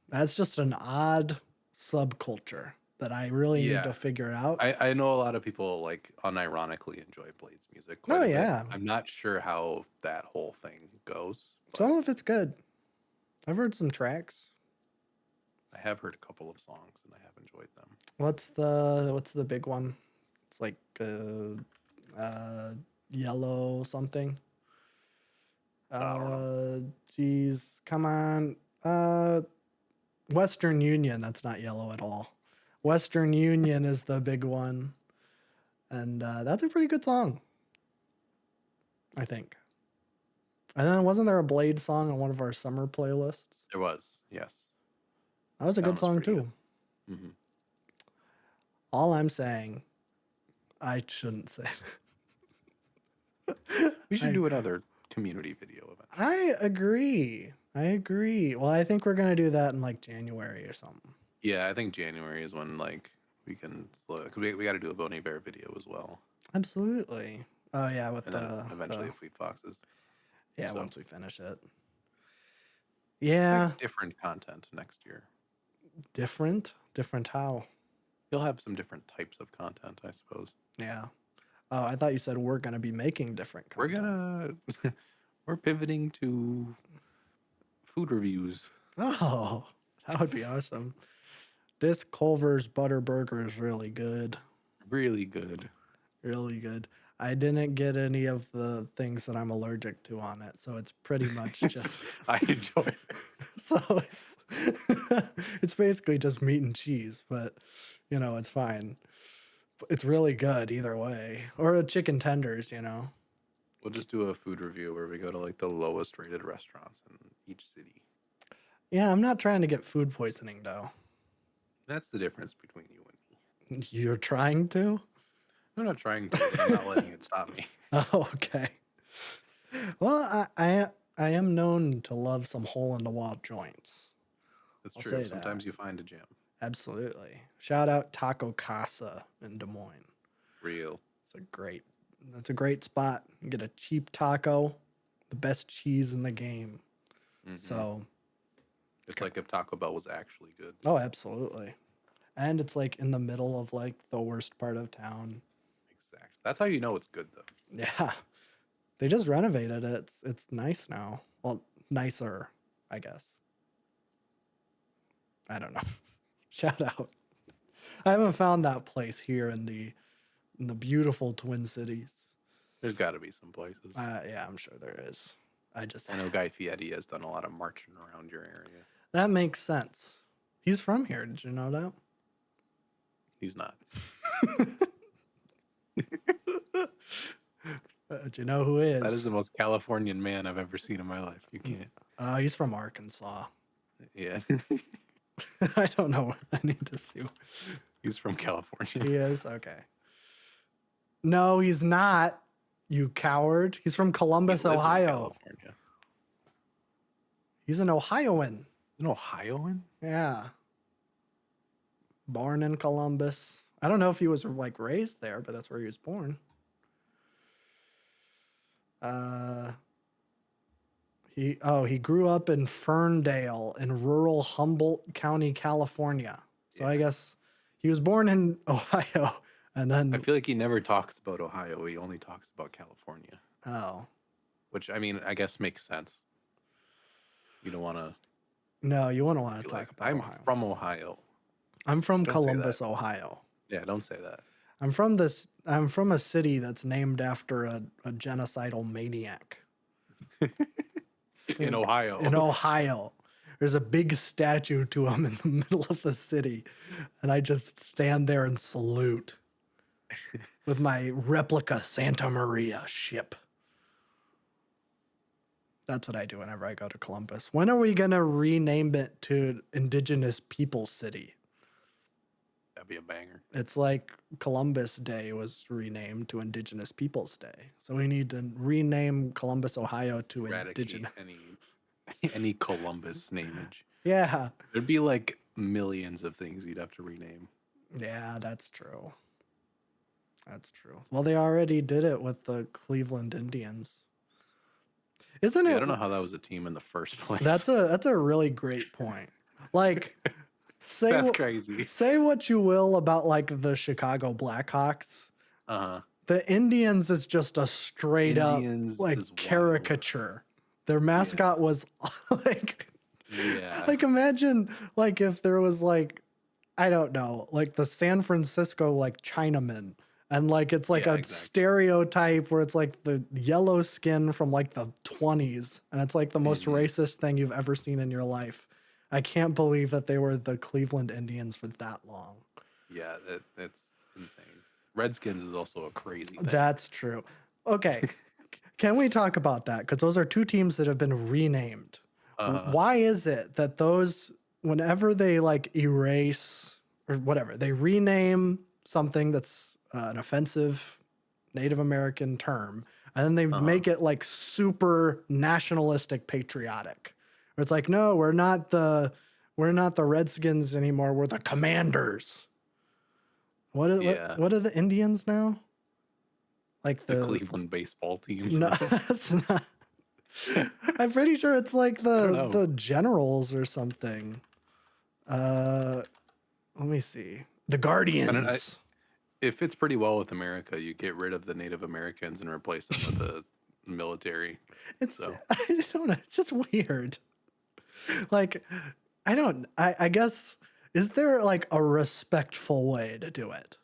That's just an odd subculture that I really need to figure out. I know a lot of people like unironically enjoy Blade's music. Oh yeah. I'm not sure how that whole thing goes. Some of it's good. I've heard some tracks. I have heard a couple of songs and I have enjoyed them. What's the big one? It's like yellow something. Geez, come on. Western Union, that's not yellow at all. Western Union is the big one. And that's a pretty good song, I think. And then wasn't there a Blade song on one of our summer playlists? There was, yes. That was a That good one was song pretty too. good. Hmm. All I'm saying, I shouldn't say. We should I do another community video event. I agree. I agree. Well, I think we're gonna do that in like January or something. Yeah, I think January is when like we can cause we got to do a Bon Iver video as well, Absolutely. Oh yeah, with and then the eventually a Fleet Foxes. yeah, So once we finish it. Yeah, expect different content next year. different. Different how? You'll have some different types of content, I suppose. Yeah. Oh, I thought you said we're gonna be making different We're content. gonna we're pivoting to food reviews. Oh, that would be awesome. This Culver's Butter Burger is really good. Really good. Really good. I didn't get any of the things that I'm allergic to on it, so it's pretty much just I enjoy it. so it's basically just meat and cheese, but it's fine. It's really good either way. Or a chicken tenders, We'll just do a food review where we go to like the lowest rated restaurants in each city. Yeah, I'm not trying to get food poisoning though. That's the difference between you and me. You're trying to? I'm not trying to, but I'm not letting it stop me. Oh, okay. Well, I am known to love some hole in the wall joints. That's I'll true. say Sometimes that. you find a gem. Absolutely. Shout out Taco Casa in Des Moines. Real. That's a great spot. You get a cheap taco, the best cheese in the game. Mm-hmm. So it's like if Taco Bell was actually good. oh, absolutely. And it's like in the middle of like the worst part of town. Exactly. That's how you know it's good, though. Yeah. They just renovated it. It's nice now. Well, nicer, I guess. I don't know. Shout out. I haven't found that place here in the beautiful Twin Cities. There's got to be some places. Yeah, I'm sure there is. I know Guy Fieri has done a lot of marching around your area. That makes sense. He's from here. Did you know that? He's not. Do you know who is? That is the most Californian man I've ever seen in my life. You can't. He's from Arkansas. Yeah. I don't know. I need to see. He's from California. He is? Okay. No, he's not, you coward. He's from Columbus, Ohio. He's an Ohioan. An Ohioan? Yeah. Born in Columbus. I don't know if he was like raised there, but that's where he was born. He grew up in Ferndale in rural Humboldt County, California. So I guess he was born in Ohio, and then I feel like he never talks about Ohio. He only talks about California. Oh. Which, I mean, I guess makes sense. You don't want to. No, you wouldn't want to talk about I'm Ohio. from Ohio. I'm from Columbus, Ohio. Yeah, don't say that. I'm from a city that's named after a genocidal maniac. In Ohio. In Ohio. There's a big statue to him in the middle of the city. And I just stand there and salute with my replica Santa Maria ship. That's what I do whenever I go to Columbus. When are we going to rename it to Indigenous Peoples City? That'd be a banger. It's like Columbus Day was renamed to Indigenous Peoples Day. So we need to rename Columbus, Ohio to Indigenous. Any Columbus nameage. Yeah. There'd be like millions of things you'd have to rename. Yeah, that's true. That's true. Well, they already did it with the Cleveland Indians. Isn't it? I don't know how that was a team in the first place. That's a really great point. Like, that's crazy. Say what you will about like the Chicago Blackhawks. Uh-huh. The Indians is just a straight Indians up like caricature. Their mascot was like, like imagine like if there was like, I don't know, like the San Francisco like Chinaman. And like it's like a stereotype where it's like the yellow skin from like the 20s. And it's like the most racist thing you've ever seen in your life. I can't believe that they were the Cleveland Indians for that long. Yeah, that's insane. Redskins is also a crazy thing. That's true. Okay. Can we talk about that? Because those are two teams that have been renamed. Uh, Why is it that those, whenever they like erase or whatever, they rename something that's an offensive Native American term, and then they uh-huh. make it like super nationalistic patriotic. Where it's like, no, we're not the Redskins anymore. We're the Commanders. Yeah, What are the Indians now? Like the the Cleveland baseball team. no, it's not. I'm pretty sure it's like I don't the know. Generals or something. Uh, Let me see. The I don't. Guardians. It fits pretty well with America. You get rid of the Native Americans and replace them with the military. It's So I don't know. It's just weird. Like I don't. I guess is there like a respectful way to do it?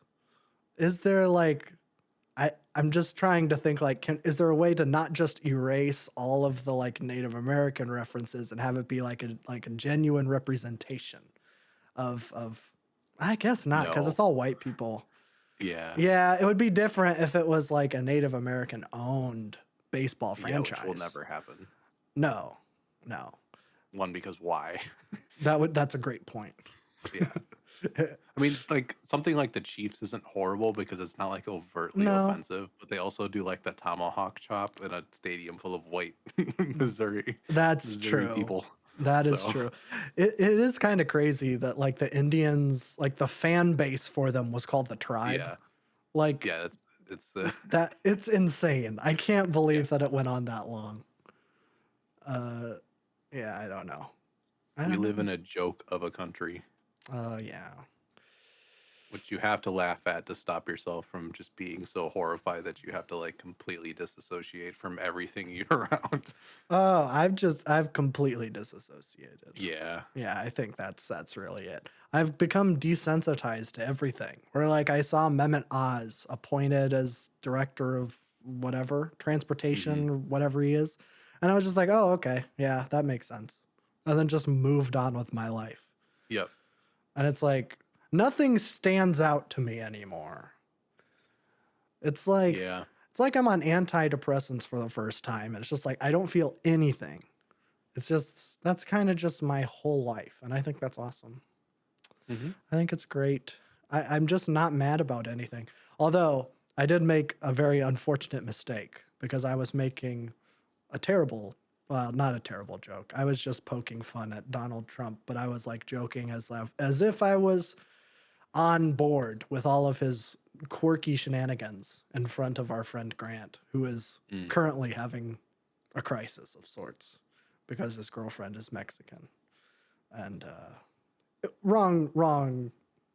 Is there like I'm just trying to think like is there a way to not just erase all of the like Native American references and have it be like a genuine representation of I guess not because no, it's all white people. yeah, Yeah, it would be different if it was like a Native American owned baseball yeah, which will franchise. never happen. No. No. One, because why? That's a great point. Yeah. I mean, like something like the Chiefs isn't horrible because it's not like overtly No, offensive, but they also do like the tomahawk chop in a stadium full of white Missouri that's Missouri true. people. That is So true. It is kind of crazy that like the Indians, like the fan base for them was called the tribe. yeah, Like yeah, it's that, it's insane. I can't yeah. believe that it went on that long. Uh, yeah, I don't know. I We don't live know. in a joke of a country, Yeah. which you have to laugh at to stop yourself from just being so horrified that you have to like completely disassociate from everything you're around. Oh, I've completely disassociated. Yeah. Yeah, I think that's really it. I've become desensitized to everything. Where like I saw Mehmet Oz appointed as director of whatever, Hmm. transportation, whatever he is. And I was just like, oh, okay, yeah, that makes sense. And then just moved on with my life. Yep. And it's like nothing stands out to me anymore. It's like Yeah. it's like I'm on antidepressants for the first time. And it's just like I don't feel anything. It's just that's kind of just my whole life. And I think that's awesome. Hmm. I think it's great. I'm just not mad about anything. Although I did make a very unfortunate mistake because I was making a terrible, well, not a terrible joke. I was just poking fun at Donald Trump, but I was like joking as if I was on board with all of his quirky shenanigans in front of our friend Grant, who is Mm. currently having a crisis of sorts because his girlfriend is Mexican. And wrong.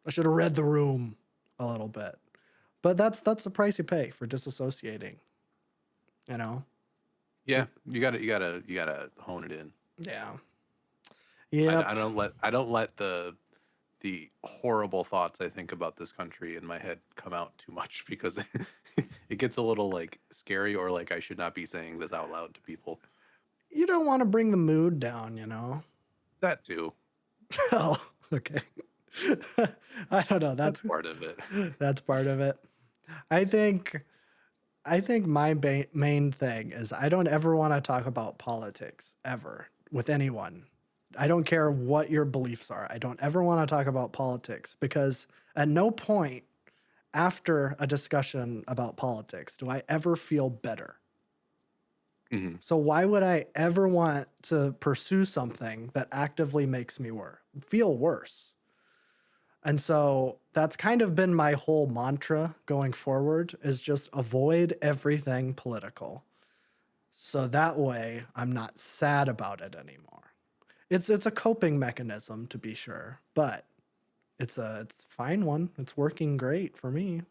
I should have read the room a little bit. But that's the price you pay for disassociating, you know? Yeah. You gotta hone it in. Yeah. I Yep. don't let the horrible thoughts I think about this country in my head come out too much because it gets a little like scary or like I should not be saying this out loud to people. You don't want to bring the mood down, you know? That too. Oh, okay. I don't know. That's part of it. That's part of it. I think I think my main thing is I don't ever want to talk about politics ever with anyone. I don't care what your beliefs are. I don't ever want to talk about politics because at no point after a discussion about politics do I ever feel better. Hmm. So why would I ever want to pursue something that actively makes me feel worse? And so that's kind of been my whole mantra going forward is just avoid everything political. So that way I'm not sad about it anymore. It's a coping mechanism to be sure, but it's a fine one. It's working great for me.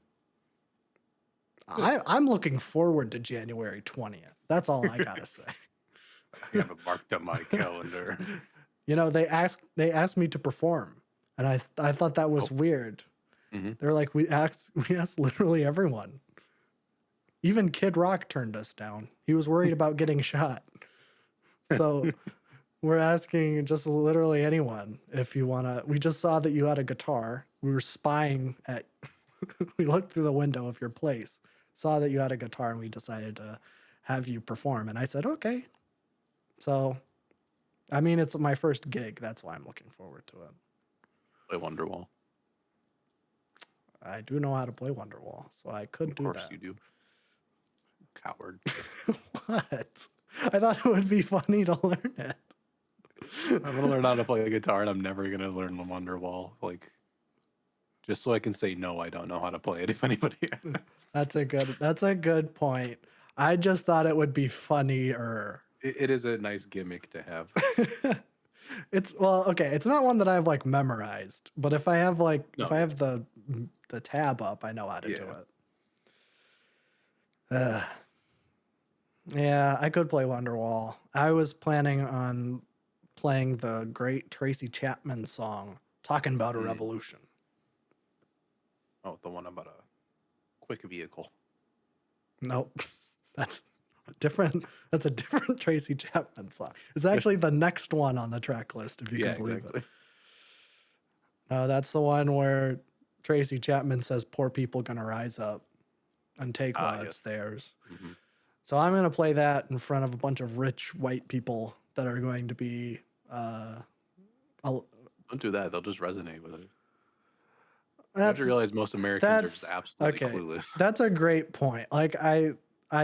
Good. I'm looking forward to January 20th. That's all I gotta say. I have it marked on my calendar. You know, they asked me to perform, and I thought that was Oh. weird. Hmm. They're like, we asked literally everyone. Even Kid Rock turned us down. He was worried about getting shot. So we're asking just literally anyone if you wanna. We just saw that you had a guitar, we were spying at. We looked through the window of your place, saw that you had a guitar, and we decided to have you perform. And I said, okay. So, I mean, it's my first gig. That's why I'm looking forward to it. Play Wonderwall. I do know how to play Wonderwall, so I could do Of course that. you do. Coward. What? I thought it would be funny to learn it. I'm gonna learn how to play a guitar, and I'm never gonna learn the Wonderwall. Like, just so I can say no, I don't know how to play it. If anybody asks. That's a good point. I just thought it would be funnier. It is a nice gimmick to have. It's well, okay. It's not one that I've like memorized, but if I have like No, if I have the tab up, I know how to do Yeah. it. Yeah, I could play Wonderwall. I was planning on playing the great Tracy Chapman song, Talking About a Mm. Revolution. Oh, the one about a quick vehicle. Nope. That's a different Tracy Chapman song. It's actually the next one on the track list, if you Yeah, can believe exactly. it. No, that's the one where Tracy Chapman says poor people gonna rise up and take Ah, what yes. it's theirs. Mhm. So I'm gonna play that in front of a bunch of rich white people that are going to be Don't do that. They'll just resonate with it. You have to that's realize most Americans are just that's absolutely okay. clueless. That's a great point. Like I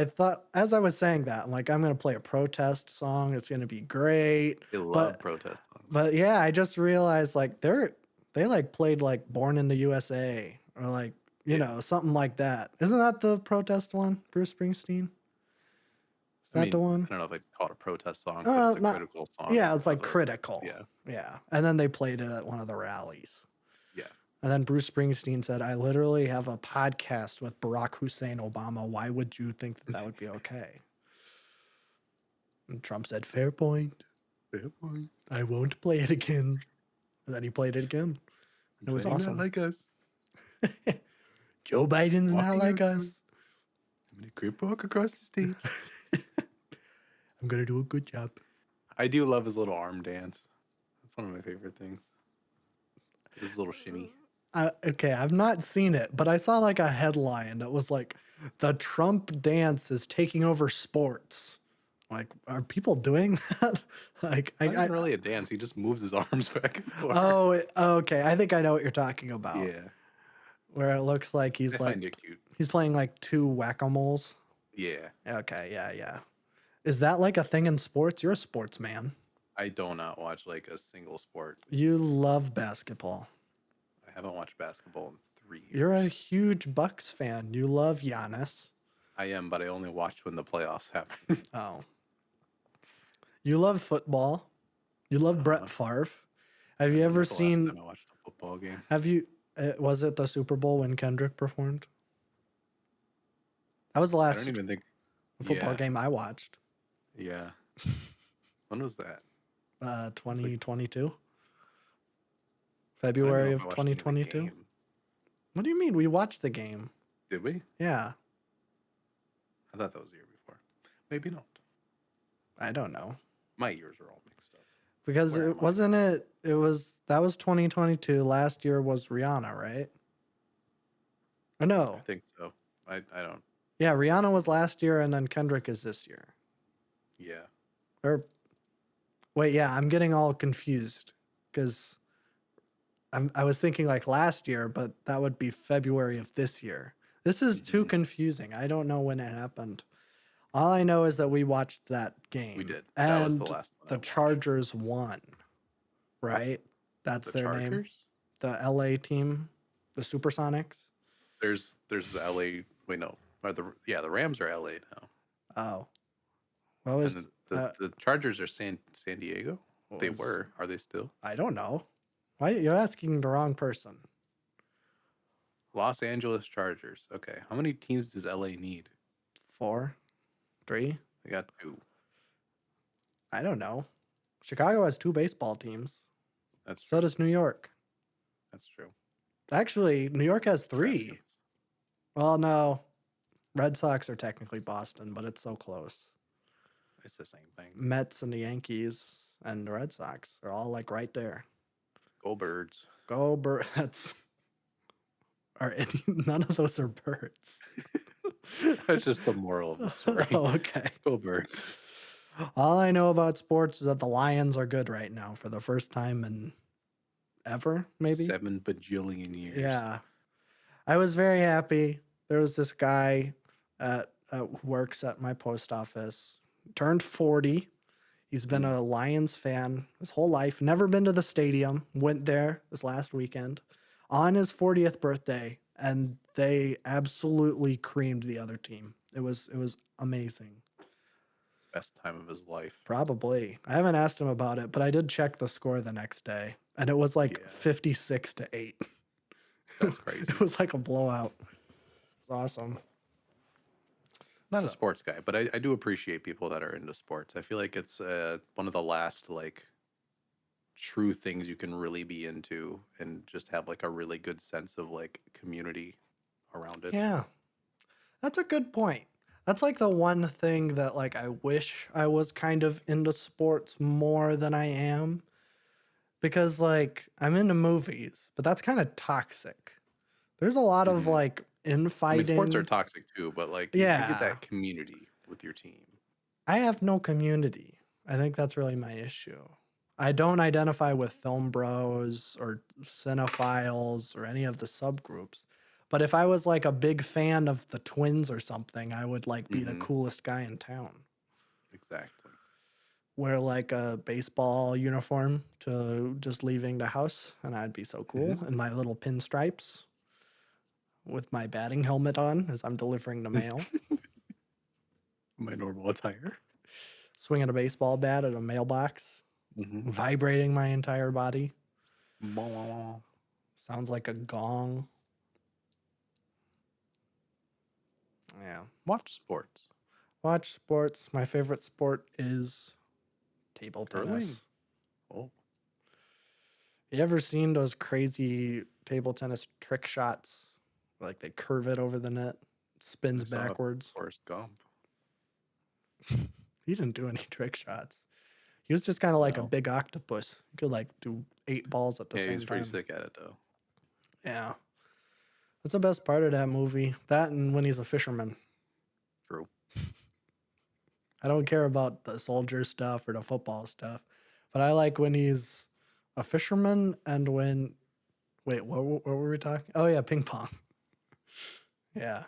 thought as I was saying that, I'm like, I'm gonna play a protest song. It's gonna be great. They love But protest songs. But yeah, I just realized like they like played like Born in the USA or like, you Yeah. know, something like that. Isn't that the protest one, Bruce Springsteen? Is I that the mean, one? I don't know if I'd call it a protest song, but it's a Not critical song. yeah, it's like of a- critical. Yeah. Yeah. And then they played it at one of the rallies. Yeah. And then Bruce Springsteen said, I literally have a podcast with Barack Hussein Obama. Why would you think that would be okay? And Trump said, fair point. Fair point. I won't play it again. And then he played it again. It was You're not awesome. like us. Joe Biden's not Walking like out us. I'm gonna creep walk across the stage. I'm going to do a good job. I do love his little arm dance. That's one of my favorite things. His little shimmy. Okay, I've not seen it, but I saw like a headline that was like, the Trump dance is taking over sports. Like, are people doing that? Like, It's not even really a dance. He just moves his arms back and forth. oh, okay. I think I know what you're talking about. Yeah. Where it looks like I he's find like, it cute. he's playing like two whack-a-moles. Yeah. Okay, yeah. Is that like a thing in sports? You're a sportsman. I do not watch like a single sport. You love basketball. I haven't watched basketball in 3 years. You're a huge Bucks fan. You love Giannis. I am, but I only watch when the playoffs happen. Oh. You love football. You love Brett Favre. Have you ever When's the last seen? time I watched a football game? Have you? Was it the Super Bowl when Kendrick performed? That was the I last don't even think. football Yeah. game I watched. Yeah. When was that? 2022. I don't February know if of I watched any of the 2022. game. What do you mean? We watched the game. Did we? Yeah. I thought that was the year before. Maybe not. I don't know. My years are all mixed up. Because Where it am I? wasn't it. It was that was 2022. Last year was Rihanna, right? Or I no? think so. I don't. Yeah, Rihanna was last year, and then Kendrick is this year. Yeah. Or wait, yeah, I'm getting all confused because I was thinking like last year, but that would be February of this year. This is too Mhm. confusing. I don't know when it happened. All I know is that we watched that game. We did. And That was the last one I the watched. Chargers won. Right? That's The their name. Chargers? The LA team, the Supersonics. There's the LA. Wait, no. Or the Rams are LA now. Oh. What was And the Chargers are San Diego. what They was- were. Are they still? I don't know. Why you're asking the wrong person. Los Angeles Chargers. Okay. How many teams does LA need? 4, 3. They got 2. I don't know. Chicago has 2 baseball teams. That's So true. does New York. That's true. Actually, New York has 3. Champions. Well, no. Red Sox are technically Boston, but it's so close. It's the same thing. Mets and the Yankees and the Red Sox are all like right there. Go Birds. Go Birds. Are any none of those are birds. That's just the moral of the story. Oh, okay. Go birds. All I know about sports is that the Lions are good right now for the first time in ever, maybe. 7 bajillion years. Yeah. I was very happy. There was this guy who works at my post office, turned 40. He's been Mm. a Lions fan his whole life, never been to the stadium, went there this last weekend on his 40th birthday, and they absolutely creamed the other team. It was amazing. Best time of his life. Probably. I haven't asked him about it, but I did check the score the next day, and it was like Yeah, 56-8. that's It crazy. was like a blowout. It's awesome. Not a So, sports guy, but I do appreciate people that are into sports. I feel like it's one of the last like true things you can really be into and just have like a really good sense of like community around it. yeah, that's a good point. That's like the one thing that like I wish I was kind of into sports more than I am because like I'm into movies, but that's kind of toxic. There's a lot of Hmm. like I mean, sports are infighting. toxic too, but like you get Yeah, that community with your team. I have no community. I think that's really my issue. I don't identify with film bros or cinephiles or any of the subgroups. But if I was like a big fan of the Twins or something, I would like be the Hmm. coolest guy in town. Exactly. Wear like a baseball uniform to just leaving the house, and I'd be so cool Hmm. in my little pinstripes with my batting helmet on as I'm delivering the mail, My normal attire. swinging a baseball bat at a mailbox, Hmm. vibrating my entire body. Sounds like a gong. Yeah. Watch sports. Watch sports. My favorite sport is table Curling. tennis. Oh, You ever seen those crazy table tennis trick shots? Like they curve it over the net, I spins saw backwards. Forrest Gump. He didn't do any trick shots. He was just kind of like a No. big octopus. He could like do 8 balls at the Yeah, same he's pretty time. sick at it though. Yeah. That's the best part of that movie. That and when he's a fisherman. True. I don't care about the soldier stuff or the football stuff, but I like when he's a fisherman and when. Wait, what were we talking? Oh, yeah, ping pong. Yeah.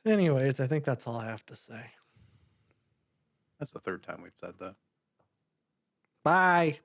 Anyways, I think that's all I have to say. That's the third time we've said that. Bye.